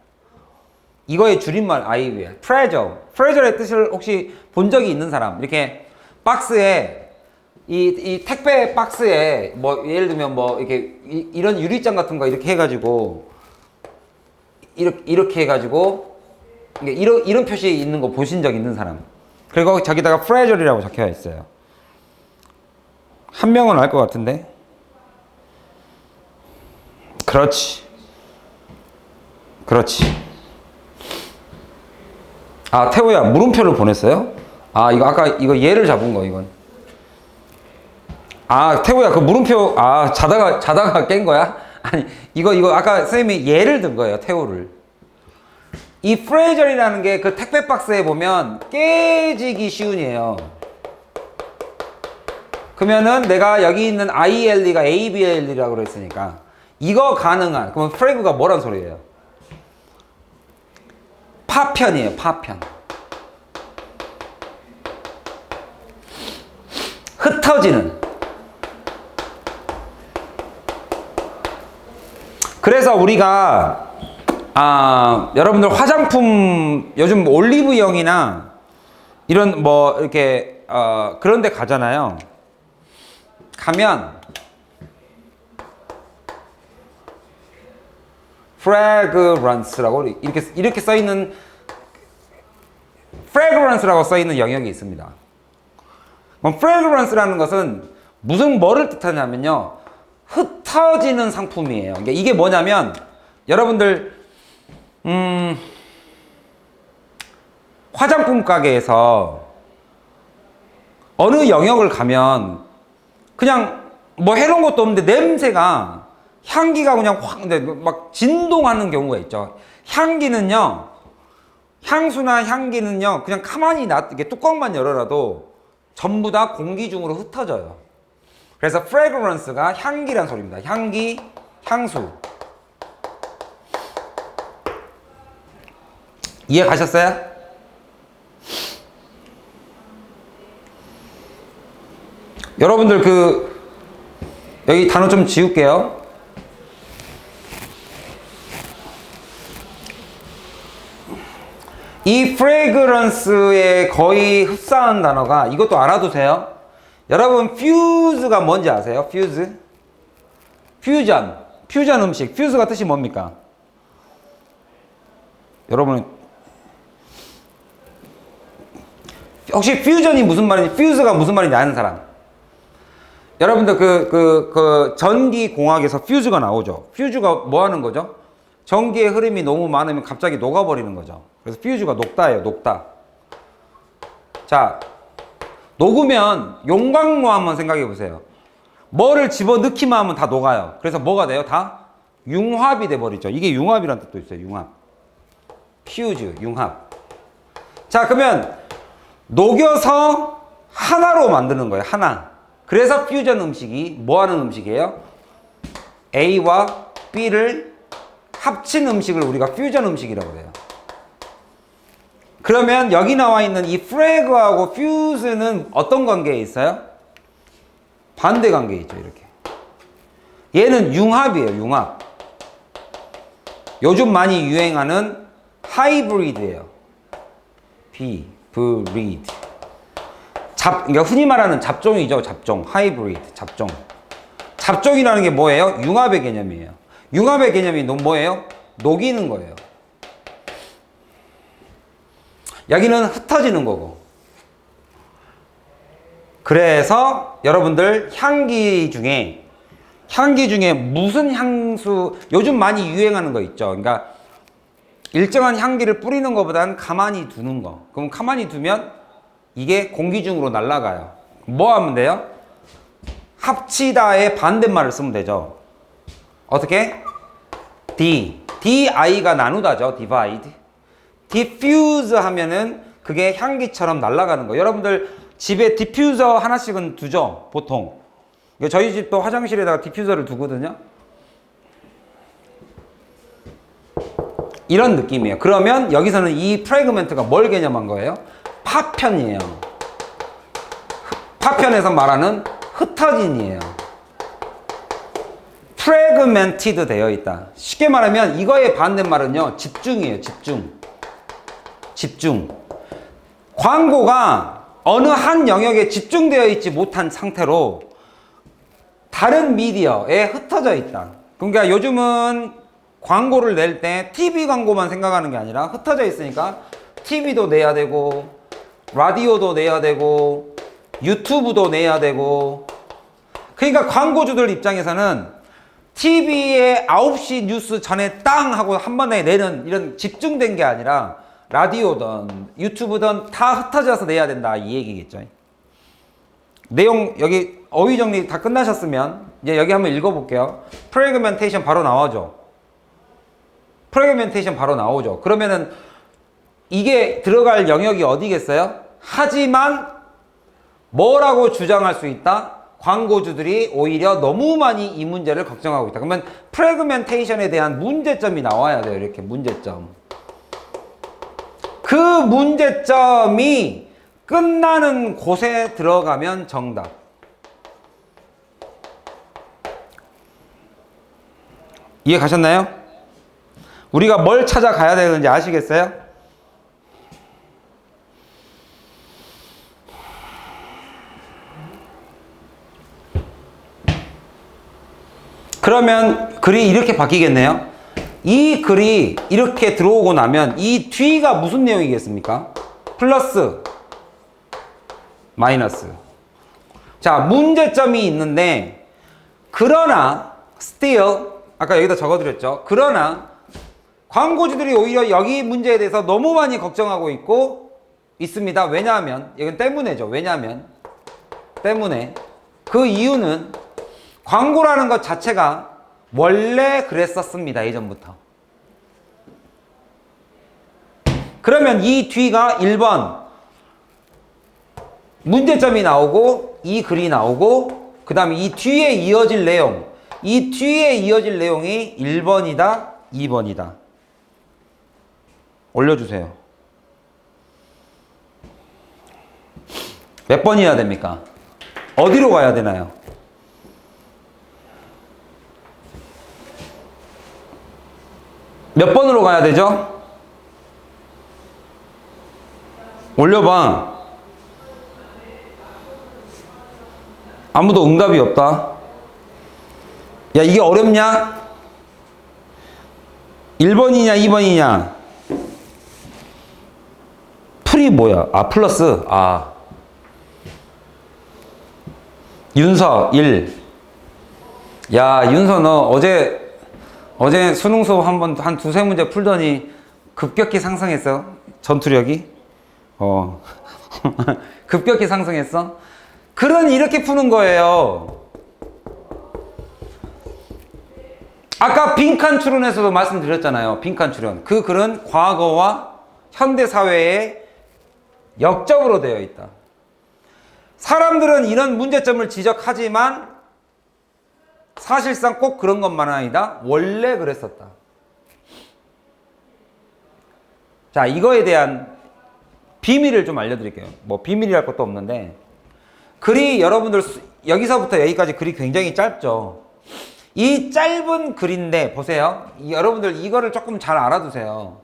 이거의 줄임말 IBL. fragile. fragile의 뜻을 혹시 본 적이 있는 사람? 이렇게 박스에 이 택배 박스에 뭐 예를 들면 뭐 이렇게 이런 유리잔 같은 거 이렇게 해가지고 이렇게 해가지고 이런 표시 있는 거 보신 적 있는 사람? 그리고 저기다가 fragile이라고 적혀 있어요. 한 명은 알 것 같은데. 그렇지. 아, 태호야, 물음표를 보냈어요? 아, 이거 아까 이거 얘를 잡은 거, 이건. 아, 태호야, 그 물음표, 아, 자다가 깬 거야? 아니, 이거 아까 선생님이 얘를 든 거예요, 태호를. 이 fragile이라는 게 그 택배 박스에 보면 깨지기 쉬운이에요. 그러면은 내가 여기 있는 ILE가 ABLE라고 그랬으니까 이거 가능한, 그러면 frag가 뭐란 소리예요? 파편이에요, 파편. 흩어지는. 그래서 우리가 여러분들 화장품 요즘 올리브영이나 이런 뭐 이렇게 그런 데 가잖아요. 가면 fragrance라고 이렇게 써 있는 fragrance라고 써 있는 영역이 있습니다. 그럼 fragrance라는 것은 뭐를 뜻하냐면요, 흩어지는 상품이에요. 그러니까 이게 뭐냐면 여러분들 화장품 가게에서 어느 영역을 가면 그냥 뭐 해놓은 것도 없는데 냄새가 향기가 그냥 확 막 진동하는 경우가 있죠. 향수나 향기는요 그냥 가만히 이게 뚜껑만 열어놔도 전부 다 공기 중으로 흩어져요. 그래서 fragrance가 향기란 소리입니다. 향기, 향수. 이해 가셨어요? 여러분들 여기 단어 좀 지울게요. 이 fragrance에 거의 흡사한 단어가 이것도 알아두세요. 여러분 fuse가 뭔지 아세요? fuse? 퓨전 음식. fuse가 뜻이 뭡니까? 여러분 혹시 fusion이 무슨 말인지, fuse가 무슨 말인지 아는 사람? 여러분들 그 전기공학에서 fuse가 나오죠. fuse가 뭐 하는 거죠? 전기의 흐름이 너무 많으면 갑자기 녹아버리는 거죠. 그래서 fuse가 녹다예요, 녹다. 자, 녹으면 용광로 한번 생각해 보세요. 뭐를 집어넣기만 하면 다 녹아요. 그래서 뭐가 돼요? 다 융합이 돼버리죠. 이게 융합이라는 뜻도 있어요, 융합. fuse, 융합. 자, 그러면 녹여서 하나로 만드는 거예요, 하나. 그래서 퓨전 음식이 뭐 하는 음식이에요? A와 B를 합친 음식을 우리가 퓨전 음식이라고 해요. 그러면 여기 나와 있는 이 frag하고 fuse는 어떤 관계에 있어요? 반대 관계에 있죠, 이렇게. 얘는 융합이에요, 융합. 요즘 많이 유행하는 하이브리드예요. hybrid. 그러니까 흔히 말하는 잡종이죠, 잡종. 하이브리드, 잡종. 잡종이라는 게 뭐예요? 융합의 개념이에요. 융합의 개념이 뭐예요? 녹이는 거예요. 여기는 흩어지는 거고. 그래서 여러분들 향기 중에 무슨 향수, 요즘 많이 유행하는 거 있죠. 그러니까 일정한 향기를 뿌리는 것보다는 가만히 두는 거. 그럼 가만히 두면 이게 공기 중으로 날아가요. 뭐 하면 돼요? 합치다의 반대말을 쓰면 되죠. 어떻게? di가 나누다죠. divide. diffuse 하면은 그게 향기처럼 날아가는 거. 여러분들 집에 디퓨저 하나씩은 두죠, 보통. 저희 집도 화장실에다가 디퓨저를 두거든요. 이런 느낌이에요. 그러면 여기서는 이 프래그먼트가 뭘 개념한 거예요? 파편이에요. 파편에서 말하는 흩어진이에요. fragmented 되어 있다. 쉽게 말하면 이거의 반대말은요, 집중이에요. 집중. 광고가 어느 한 영역에 집중되어 있지 못한 상태로 다른 미디어에 흩어져 있다. 그러니까 요즘은 광고를 낼 때 TV 광고만 생각하는 게 아니라 흩어져 있으니까 TV도 내야 되고 라디오도 내야 되고 유튜브도 내야 되고, 그러니까 광고주들 입장에서는 TV에 9시 뉴스 전에 땅 하고 한 번에 내는 이런 집중된 게 아니라 라디오든 유튜브든 다 흩어져서 내야 된다, 이 얘기겠죠. 내용 여기 어휘 정리 다 끝나셨으면 이제 여기 한번 읽어볼게요. 프래그멘테이션 바로 나오죠. 그러면은 이게 들어갈 영역이 어디겠어요? 하지만 뭐라고 주장할 수 있다? 광고주들이 오히려 너무 많이 이 문제를 걱정하고 있다. 그러면 프래그멘테이션에 대한 문제점이 나와야 돼요. 이렇게 문제점. 그 문제점이 끝나는 곳에 들어가면 정답. 이해 가셨나요? 우리가 뭘 찾아가야 되는지 아시겠어요? 그러면 글이 이렇게 바뀌겠네요. 이 글이 이렇게 들어오고 나면 이 뒤가 무슨 내용이겠습니까? 플러스, 마이너스. 자, 문제점이 있는데, 그러나 still, 아까 여기다 적어드렸죠. 그러나 광고주들이 오히려 여기 문제에 대해서 너무 많이 걱정하고 있습니다. 왜냐하면, 이건 때문에죠. 왜냐하면 때문에, 그 이유는 광고라는 것 자체가 원래 그랬었습니다. 예전부터. 그러면 이 뒤가 1번 문제점이 나오고 이 글이 나오고, 그 다음에 이 뒤에 이어질 내용이 1번이다, 2번이다. 올려주세요. 몇 번이어야 됩니까? 어디로 가야 되나요? 몇 번으로 가야 되죠? 올려봐. 아무도 응답이 없다. 야, 이게 어렵냐? 1번이냐 2번이냐? 풀이 뭐야? 아, 플러스. 아, 윤서 1. 야, 윤서 너 어제 수능 수업 한 두세 문제 풀더니 급격히 상승했어. 전투력이. 급격히 상승했어. 글은 이렇게 푸는 거예요. 아까 빈칸 추론에서도 말씀드렸잖아요. 빈칸 추론. 그 글은 과거와 현대 사회에 역적으로 되어 있다. 사람들은 이런 문제점을 지적하지만 사실상 꼭 그런 것만은 아니다. 원래 그랬었다. 자, 이거에 대한 비밀을 좀 알려드릴게요. 뭐 비밀이랄 것도 없는데, 글이 여러분들 여기서부터 여기까지 글이 굉장히 짧죠. 이 짧은 글인데 보세요. 여러분들 이거를 조금 잘 알아두세요.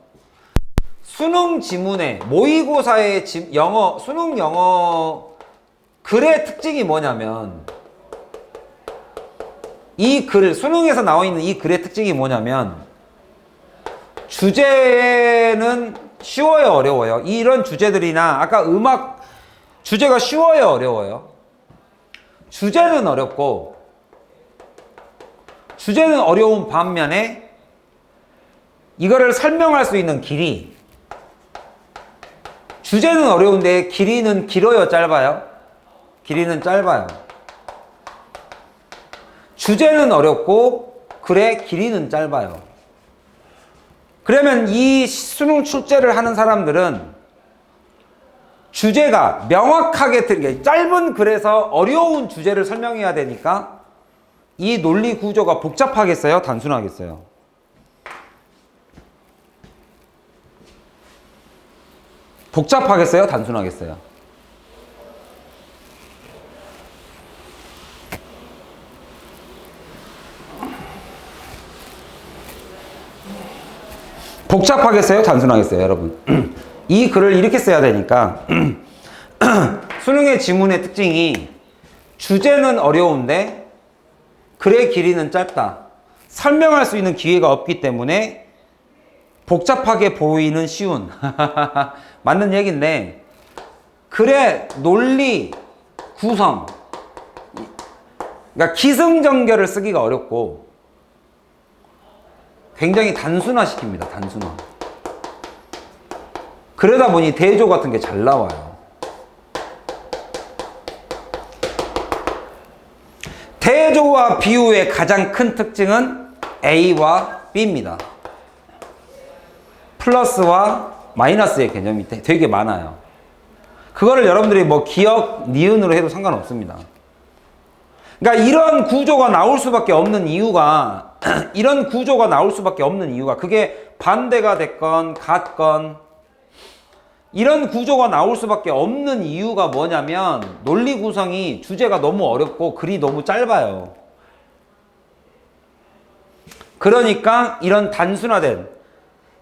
수능 지문에 모의고사의 수능 영어 글의 특징이 뭐냐면, 이 글, 수능에서 나와 있는 이 글의 특징이 뭐냐면, 주제는 쉬워요, 어려워요? 이런 주제들이나 아까 음악 주제가 쉬워요, 어려워요? 주제는 어렵고, 주제는 어려운 반면에 이거를 설명할 수 있는 길이 주제는 어려운데 길이는 길어요, 짧아요? 길이는 짧아요. 주제는 어렵고 글의 길이는 짧아요. 그러면 이 수능 출제를 하는 사람들은 주제가 명확하게 짧은 글에서 어려운 주제를 설명해야 되니까 이 논리 구조가 복잡하겠어요? 단순하겠어요? 복잡하겠어요? 단순하겠어요? 복잡하겠어요? 단순하겠어요, 여러분? 이 글을 이렇게 써야 되니까 수능의 지문의 특징이 주제는 어려운데 글의 길이는 짧다. 설명할 수 있는 기회가 없기 때문에 복잡하게 보이는 쉬운 맞는 얘기인데 글의 논리, 구성, 그러니까 기승전결을 쓰기가 어렵고 굉장히 단순화시킵니다. 단순화. 그러다 보니 대조 같은 게 잘 나와요. 대조와 비유의 가장 큰 특징은 A와 B입니다. 플러스와 마이너스의 개념이 되게 많아요. 그거를 여러분들이 뭐 기억, 니은으로 해도 상관없습니다. 그러니까 이런 구조가 나올 수밖에 없는 이유가 이런 구조가 나올 수밖에 없는 이유가 그게 반대가 됐건 같건 이런 구조가 나올 수밖에 없는 이유가 뭐냐면 논리 구성이 주제가 너무 어렵고 글이 너무 짧아요. 그러니까 이런 단순화된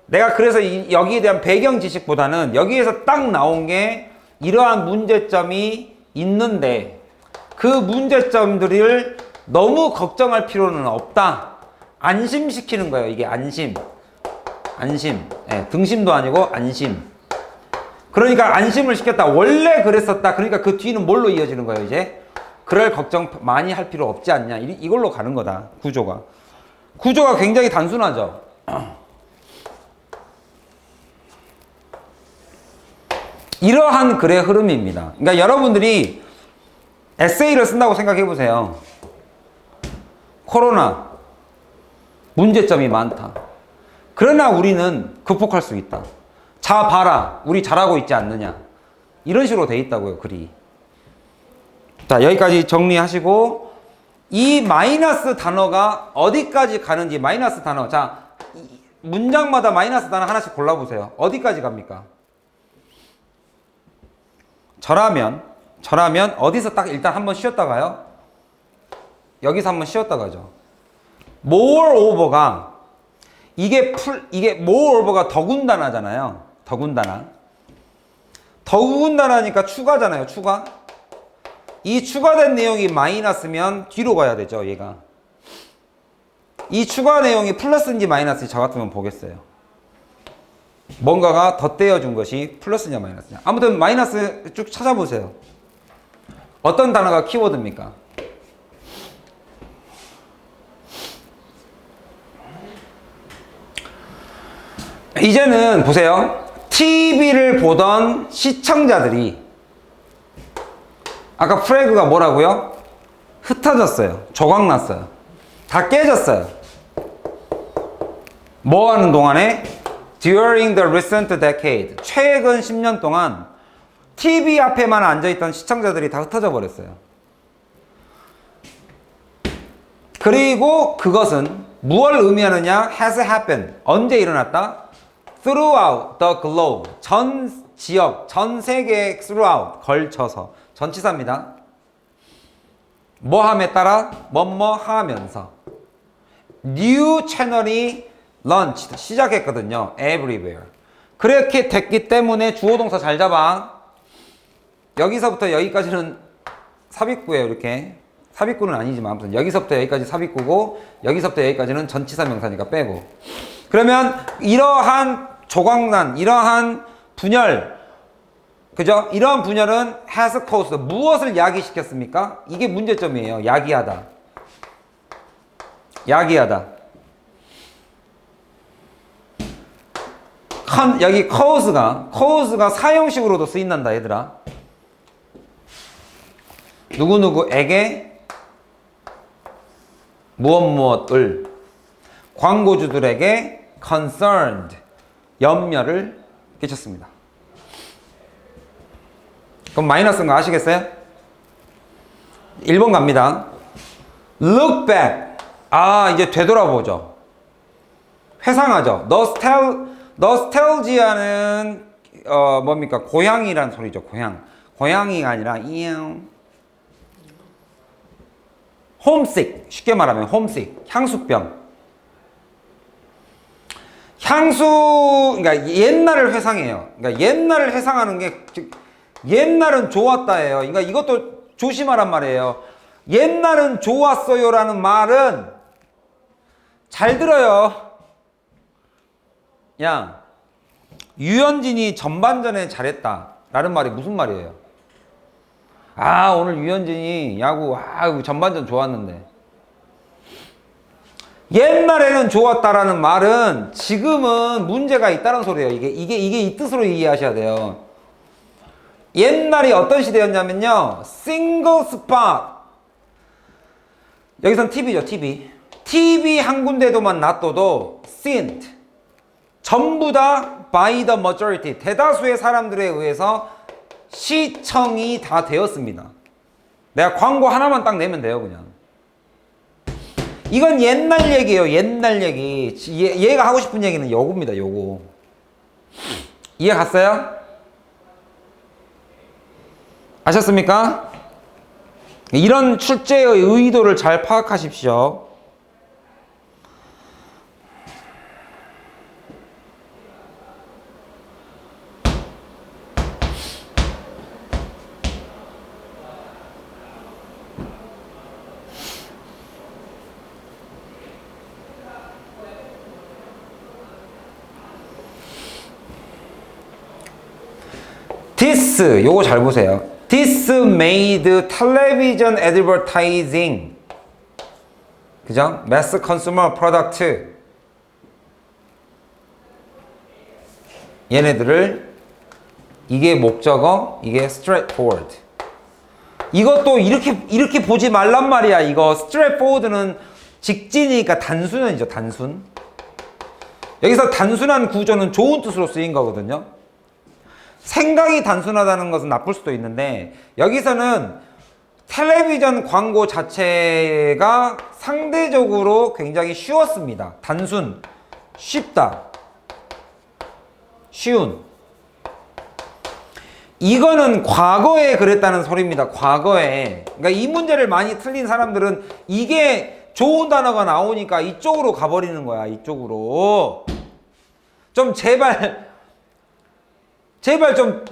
내가 그래서 여기에 대한 배경 지식보다는 여기에서 딱 나온 게 이러한 문제점이 있는데 그 문제점들을 너무 걱정할 필요는 없다. 안심시키는 거예요. 이게 안심. 네, 등심도 아니고 안심. 그러니까 안심을 시켰다. 원래 그랬었다. 그러니까 그 뒤는 뭘로 이어지는 거예요, 이제? 그럴 걱정 많이 할 필요 없지 않냐. 이걸로 가는 거다. 구조가. 구조가 굉장히 단순하죠. 이러한 글의 흐름입니다. 그러니까 여러분들이 에세이를 쓴다고 생각해 보세요. 코로나 문제점이 많다. 그러나 우리는 극복할 수 있다. 자 봐라, 우리 잘하고 있지 않느냐. 이런 식으로 돼 있다고요, 글이. 자, 여기까지 정리하시고 이 마이너스 단어가 어디까지 가는지 마이너스 단어. 자, 문장마다 마이너스 단어 하나씩 골라보세요. 어디까지 갑니까? 저라면 어디서 딱 일단 한번 쉬었다 가요? 여기서 한번 쉬었다 가죠. moreover가 이게 moreover가 더군다나잖아요. 더군다나니까 추가잖아요. 추가. 이 추가된 내용이 마이너스면 뒤로 가야 되죠. 얘가. 이 추가 내용이 플러스인지 마이너스인지 저 같으면 보겠어요. 뭔가가 덧대어준 것이 플러스냐 마이너스냐. 아무튼 마이너스 쭉 찾아보세요. 어떤 단어가 키워드입니까? 이제는 보세요. TV를 보던 시청자들이 아까 프레그가 뭐라고요? 흩어졌어요. 조각났어요. 다 깨졌어요. 뭐 하는 동안에? During the recent decade. 최근 10년 동안 TV 앞에만 앉아있던 시청자들이 다 흩어져 버렸어요. 그리고 그것은 무엇을 의미하느냐? Has happened. 언제 일어났다? Throughout the globe. 전 지역, 전 세계 throughout. 걸쳐서. 전치사입니다. 뭐함에 따라 뭐뭐 하면서. New 채널이 launched. 시작했거든요. Everywhere. 그렇게 됐기 때문에 주어동사 잘 잡아. 여기서부터 여기까지는 삽입구예요. 이렇게. 삽입구는 아니지만 아무튼 여기서부터 여기까지 삽입구고 여기서부터 여기까지는 전치사 명사니까 빼고. 그러면 이러한 조각난, 이러한 분열, 그죠? 이러한 분열은 has caused. 무엇을 야기시켰습니까? 이게 문제점이에요. 야기하다. 여기 cause가 사형식으로도 쓰인단다 얘들아. 누구누구에게 무엇을 광고주들에게 concerned 염려를 끼쳤습니다. 그럼 마이너스인 거 아시겠어요? 1번 갑니다. Look back. 이제 되돌아보죠. 회상하죠. nostalgia는 뭡니까? 고향이란 소리죠. 고향이가 아니라 homesick. 쉽게 말하면 homesick. 향수병. 그러니까 옛날을 회상해요. 그러니까 옛날을 회상하는 게 옛날은 좋았다예요. 그러니까 이것도 조심하란 말이에요. 옛날은 좋았어요라는 말은 잘 들어요. 야, 유현진이 전반전에 잘했다라는 말이 무슨 말이에요? 오늘 유현진이 야구 전반전 좋았는데. 옛날에는 좋았다라는 말은 지금은 문제가 있다는 소리예요. 이게 이 뜻으로 이해하셔야 돼요. 옛날이 어떤 시대였냐면요. 싱글 스팟. 여기선 TV죠, TV. TV 한 군데도만 놔둬도 synth. 전부 다 by the majority. 대다수의 사람들에 의해서 시청이 다 되었습니다. 내가 광고 하나만 딱 내면 돼요, 그냥. 이건 옛날 얘기예요, 옛날 얘기. 얘가 하고 싶은 얘기는 요겁니다, 요거. 이해 갔어요? 아셨습니까? 이런 출제의 의도를 잘 파악하십시오. This, 요거 잘 보세요. This made television advertising. 그죠? Mass consumer product. 얘네들을, 이게 목적어, 이게 straightforward. 이것도 이렇게 보지 말란 말이야. 이거 straightforward는 직진이니까 단순이죠, 단순. 여기서 단순한 구조는 좋은 뜻으로 쓰인 거거든요. 생각이 단순하다는 것은 나쁠 수도 있는데 여기서는 텔레비전 광고 자체가 상대적으로 굉장히 쉬웠습니다. 단순, 쉽다, 쉬운. 이거는 과거에 그랬다는 소리입니다. 과거에. 그러니까 이 문제를 많이 틀린 사람들은 이게 좋은 단어가 나오니까 이쪽으로 가버리는 거야. 이쪽으로. 좀 제발 좀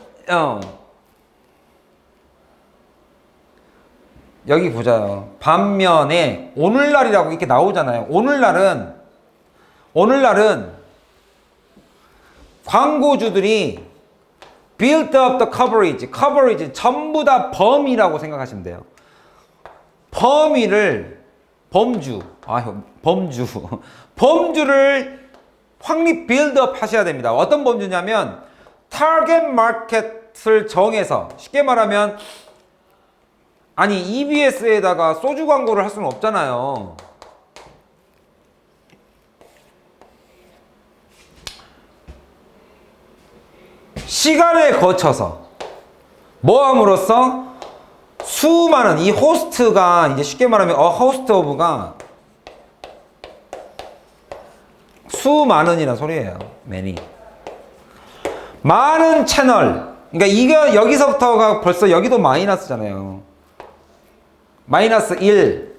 여기 보자요. 반면에 오늘날이라고 이렇게 나오잖아요. 오늘날은 광고주들이 build up the coverage 전부 다 범위라고 생각하시면 돼요. 범주를 확립 build-up 하셔야 됩니다. 어떤 범주냐면 타겟 마켓을 정해서, 쉽게 말하면 EBS에다가 소주 광고를 할 수는 없잖아요. 시간에 거쳐서 뭐 함으로써 수많은 이 호스트가, 이제 쉽게 말하면 호스트 오브가 수많은이란 소리예요. many. 많은 채널. 그러니까 이거 여기서부터가 벌써 여기도 마이너스잖아요. 마이너스 1,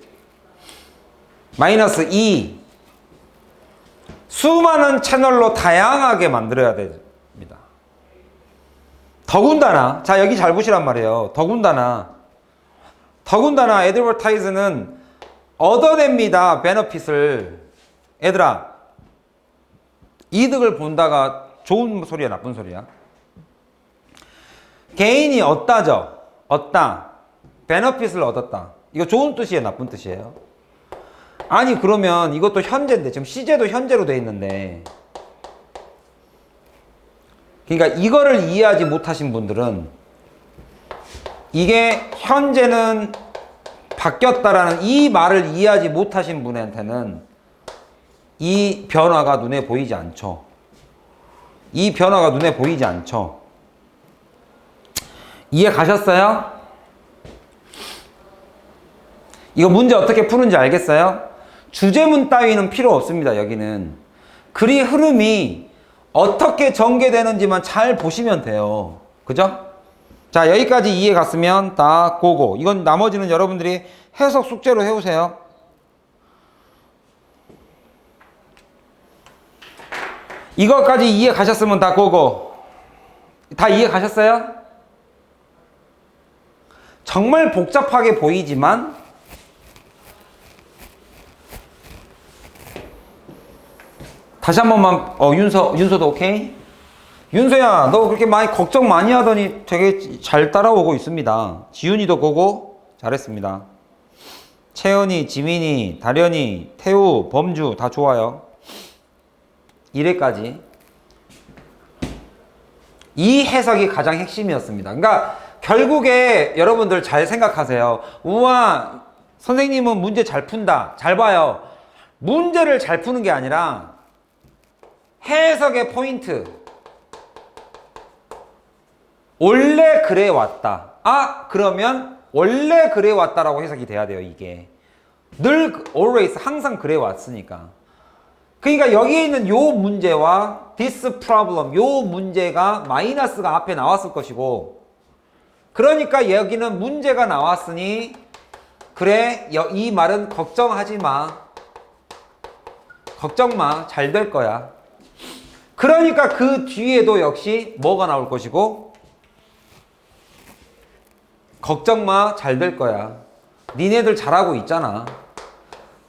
마이너스 2. 수많은 채널로 다양하게 만들어야 됩니다. 더군다나, 자, 여기 잘 보시란 말이에요. 더군다나 애드버타이즈는 얻어냅니다. 베너핏을. 얘들아, 이득을 본다가 좋은 소리야, 나쁜 소리야? 개인이 얻다죠. 얻다. 베너핏을 얻었다. 이거 좋은 뜻이에요, 나쁜 뜻이에요? 그러면 이것도 현재인데, 지금 시제도 현재로 돼 있는데 그러니까 이거를 이해하지 못하신 분들은 이게 현재는 바뀌었다라는 이 말을 이해하지 못하신 분한테는 이 변화가 눈에 보이지 않죠. 이 변화가 눈에 보이지 않죠. 이해 가셨어요? 이거 문제 어떻게 푸는지 알겠어요? 주제문 따위는 필요 없습니다. 여기는 글의 흐름이 어떻게 전개되는지만 잘 보시면 돼요. 그죠? 자, 여기까지 이해 갔으면 다 고고. 이건 나머지는 여러분들이 해석 숙제로 해오세요. 이거까지 이해 가셨으면 다 고고. 다 이해 가셨어요? 정말 복잡하게 보이지만 다시 한 번만 윤서도 오케이? 윤서야, 너 그렇게 많이 걱정 많이 하더니 되게 잘 따라오고 있습니다. 지훈이도 고고 잘했습니다. 채연이, 지민이, 다련이, 태우, 범주 다 좋아요. 1회까지 이 해석이 가장 핵심이었습니다. 그러니까 결국에 여러분들 잘 생각하세요. 우와, 선생님은 문제 잘 푼다. 잘 봐요. 문제를 잘 푸는 게 아니라 해석의 포인트. 원래 그래 왔다. 아, 그러면 원래 그래 왔다라고 해석이 돼야 돼요. 이게 늘 always 항상 그래 왔으니까. 그러니까 여기에 있는 요 문제와 this problem, 요 문제가 마이너스가 앞에 나왔을 것이고, 그러니까 여기는 문제가 나왔으니 그래, 이 말은 걱정하지 마. 걱정 마. 잘 될 거야. 그러니까 그 뒤에도 역시 뭐가 나올 것이고, 걱정 마. 잘 될 거야. 니네들 잘하고 있잖아.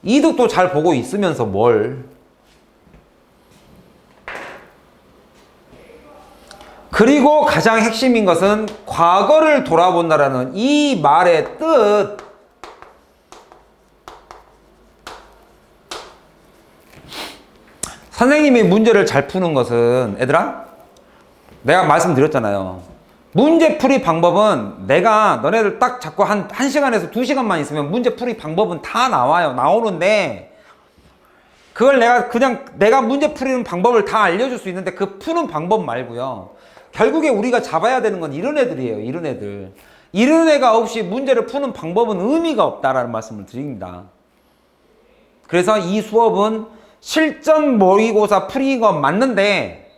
이득도 잘 보고 있으면서 뭘. 그리고 가장 핵심인 것은 과거를 돌아본다라는 이 말의 뜻. 선생님이 문제를 잘 푸는 것은, 얘들아, 내가 말씀드렸잖아요. 문제풀이 방법은 내가 너네들 딱 잡고 한 1시간에서 2시간만 있으면 문제풀이 방법은 다 나와요. 나오는데 그걸 내가 문제 풀이는 방법을 다 알려줄 수 있는데 그 푸는 방법 말고요. 결국에 우리가 잡아야 되는 건 이런 애들이에요. 이런 애들. 이런 애가 없이 문제를 푸는 방법은 의미가 없다라는 말씀을 드립니다. 그래서 이 수업은 실전 모의고사 풀이가 맞는데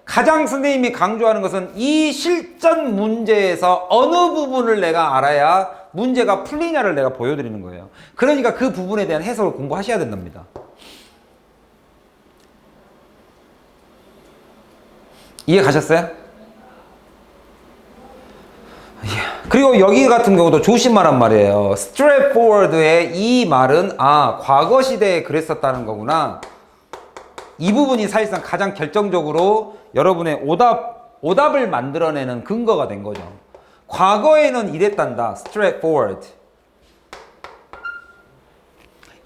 가장 선생님이 강조하는 것은 이 실전 문제에서 어느 부분을 내가 알아야 문제가 풀리냐를 내가 보여드리는 거예요. 그러니까 그 부분에 대한 해석을 공부하셔야 된답니다. 이해 가셨어요? 그리고 여기 같은 경우도 조심하란 말이에요. straightforward의 이 말은 과거 시대에 그랬었다는 거구나. 이 부분이 사실상 가장 결정적으로 여러분의 오답을 만들어내는 근거가 된 거죠. 과거에는 이랬단다. straightforward.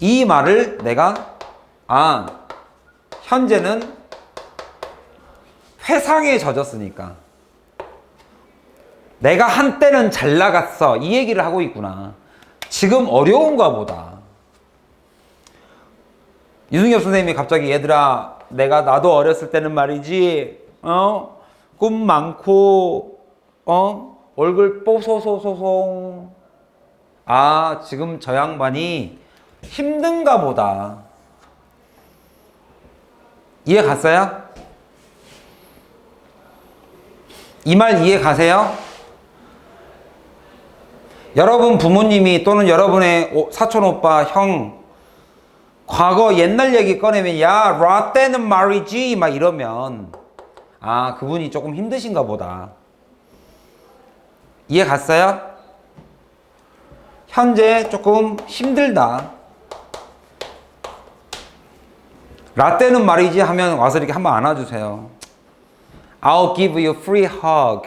이 말을 내가 현재는 회상에 젖었으니까 내가 한때는 잘 나갔어. 이 얘기를 하고 있구나. 지금 어려운가 보다. 유승엽 선생님이 갑자기 얘들아 나도 어렸을 때는 말이지 꿈 많고 얼굴 뽀소소소송 지금 저 양반이 힘든가 보다. 이해 갔어요? 이 말 이해 가세요? 여러분 부모님이 또는 여러분의 사촌 오빠 형 과거 옛날 얘기 꺼내면 야 라떼는 말이지 막 이러면 그분이 조금 힘드신가 보다. 이해 갔어요? 현재 조금 힘들다. 라떼는 말이지 하면 와서 이렇게 한번 안아주세요. I'll give you a free hug.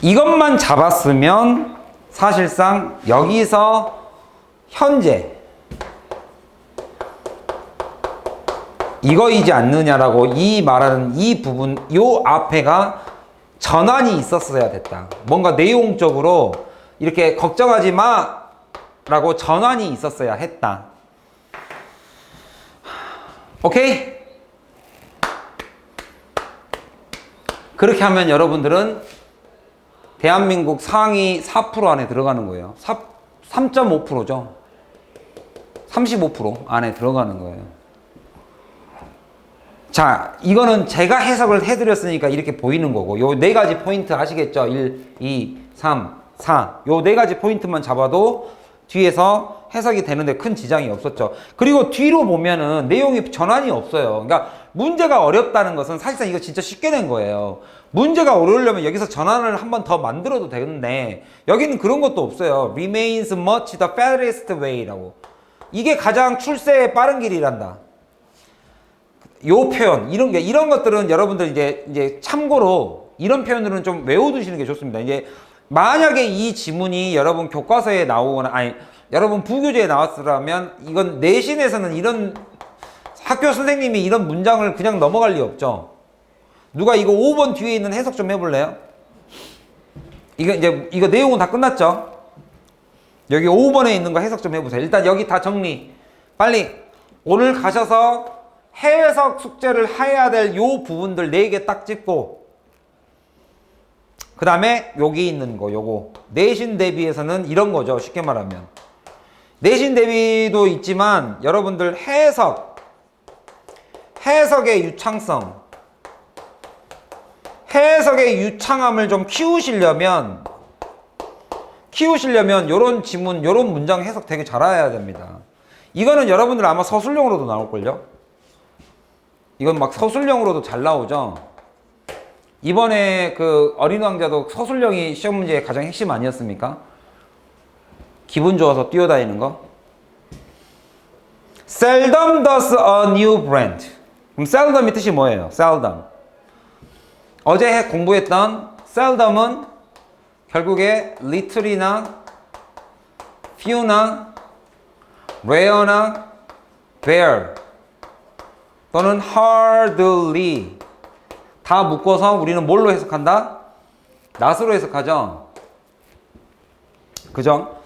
이것만 잡았으면 사실상 여기서 현재 이거이지 않느냐라고 이 말하는 이 부분, 요 앞에가 전환이 있었어야 됐다. 뭔가 내용적으로 이렇게 걱정하지 마 라고 전환이 있었어야 했다. 오케이? 그렇게 하면 여러분들은 대한민국 상위 4% 안에 들어가는 거예요. 3.5%죠. 35% 안에 들어가는 거예요. 자, 이거는 제가 해석을 해드렸으니까 이렇게 보이는 거고, 요 네 가지 포인트 아시겠죠? 1, 2, 3, 4. 요 네 가지 포인트만 잡아도 뒤에서 해석이 되는데 큰 지장이 없었죠. 그리고 뒤로 보면은 내용이 전환이 없어요. 그러니까 문제가 어렵다는 것은 사실상 이거 진짜 쉽게 된 거예요. 문제가 어려우려면 여기서 전환을 한 번 더 만들어도 되는데 여기는 그런 것도 없어요. Remains much the fastest way라고. 이게 가장 출세에 빠른 길이란다. 요 표현, 이런 것들은 여러분들 이제 참고로 이런 표현들은 좀 외워두시는 게 좋습니다. 이제 만약에 이 지문이 여러분 교과서에 나오거나, 아니, 여러분 부교재에 나왔으라면 이건 내신에서는 이런 학교 선생님이 이런 문장을 그냥 넘어갈 리 없죠. 누가 이거 5번 뒤에 있는 해석 좀 해볼래요? 이거 내용은 다 끝났죠? 여기 5번에 있는 거 해석 좀 해보세요. 일단 여기 다 정리. 빨리 오늘 가셔서 해석 숙제를 해야 될 요 부분들 4개 딱 짚고, 그 다음에 여기 있는 거, 요거 내신 대비에서는 이런 거죠. 쉽게 말하면 내신 대비도 있지만 여러분들 해석의 유창성, 해석의 유창함을 좀 키우시려면 요런 지문, 요런 문장 해석 되게 잘해야 됩니다. 이거는 여러분들 아마 서술형으로도 나올걸요? 이건 막 서술형으로도 잘 나오죠? 이번에 그 어린 왕자도 서술형이 시험 문제의 가장 핵심 아니었습니까? 기분 좋아서 뛰어다니는 거. Seldom does a new brand. 그럼 seldom이 뜻이 뭐예요? seldom. 어제 공부했던 seldom은 결국에 little이나 few나 rare나 bare 또는 hardly 다 묶어서 우리는 뭘로 해석한다? not으로 해석하죠. 그죠?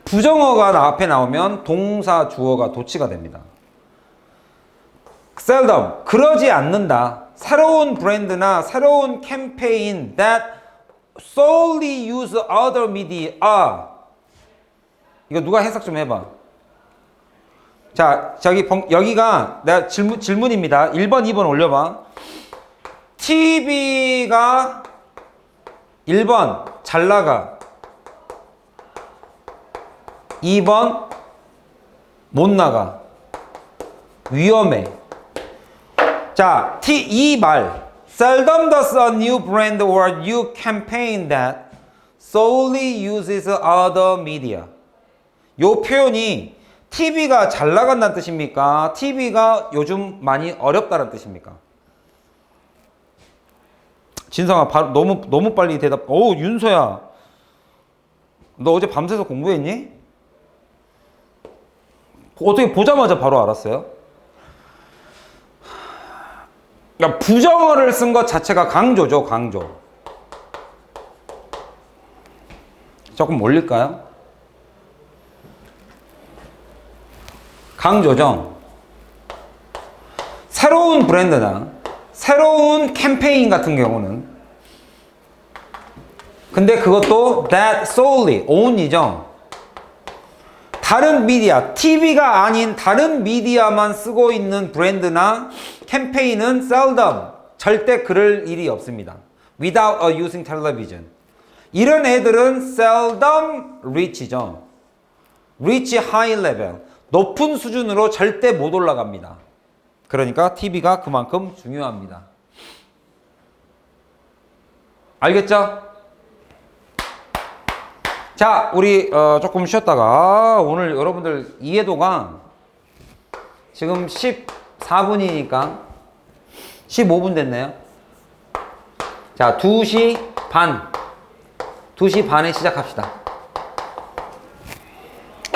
부정어가 앞에 나오면 동사, 주어가 도치가 됩니다. seldom, 그러지 않는다. 새로운 브랜드나 새로운 캠페인 that solely use other media. 이거 누가 해석 좀 해봐. 자, 여기가 내가 질문입니다. 1번, 2번 올려봐. TV가 1번 잘 나가, 2번 못 나가, 위험해. 자, 이 말 seldom does a new brand or new campaign that solely uses other media. 요 표현이 TV가 잘 나간다는 뜻입니까? TV가 요즘 많이 어렵다는 뜻입니까? 진성아, 너무 빨리 대답. 오, 윤서야, 너 어제 밤새서 공부했니? 어떻게 보자마자 바로 알았어요? 그러니까 부정어를 쓴 것 자체가 강조죠, 강조. 조금 올릴까요? 강조죠. 새로운 브랜드나 새로운 캠페인 같은 경우는, 근데 그것도 that solely, only죠. 다른 미디어, TV가 아닌 다른 미디어만 쓰고 있는 브랜드나 캠페인은 seldom, 절대 그럴 일이 없습니다. Without using television. 이런 애들은 seldom reach죠. reach high level. 높은 수준으로 절대 못 올라갑니다. 그러니까 TV가 그만큼 중요합니다. 알겠죠? 자, 우리 조금 쉬었다가 오늘 여러분들 이해도가 지금 14분이니까 15분 됐네요. 자, 2시 반에 시작합시다.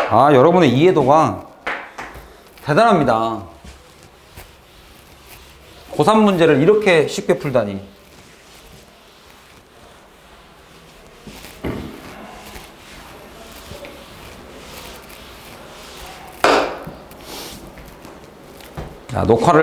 아, 여러분의 이해도가 대단합니다. 고3 문제를 이렇게 쉽게 풀다니. 자, 녹화를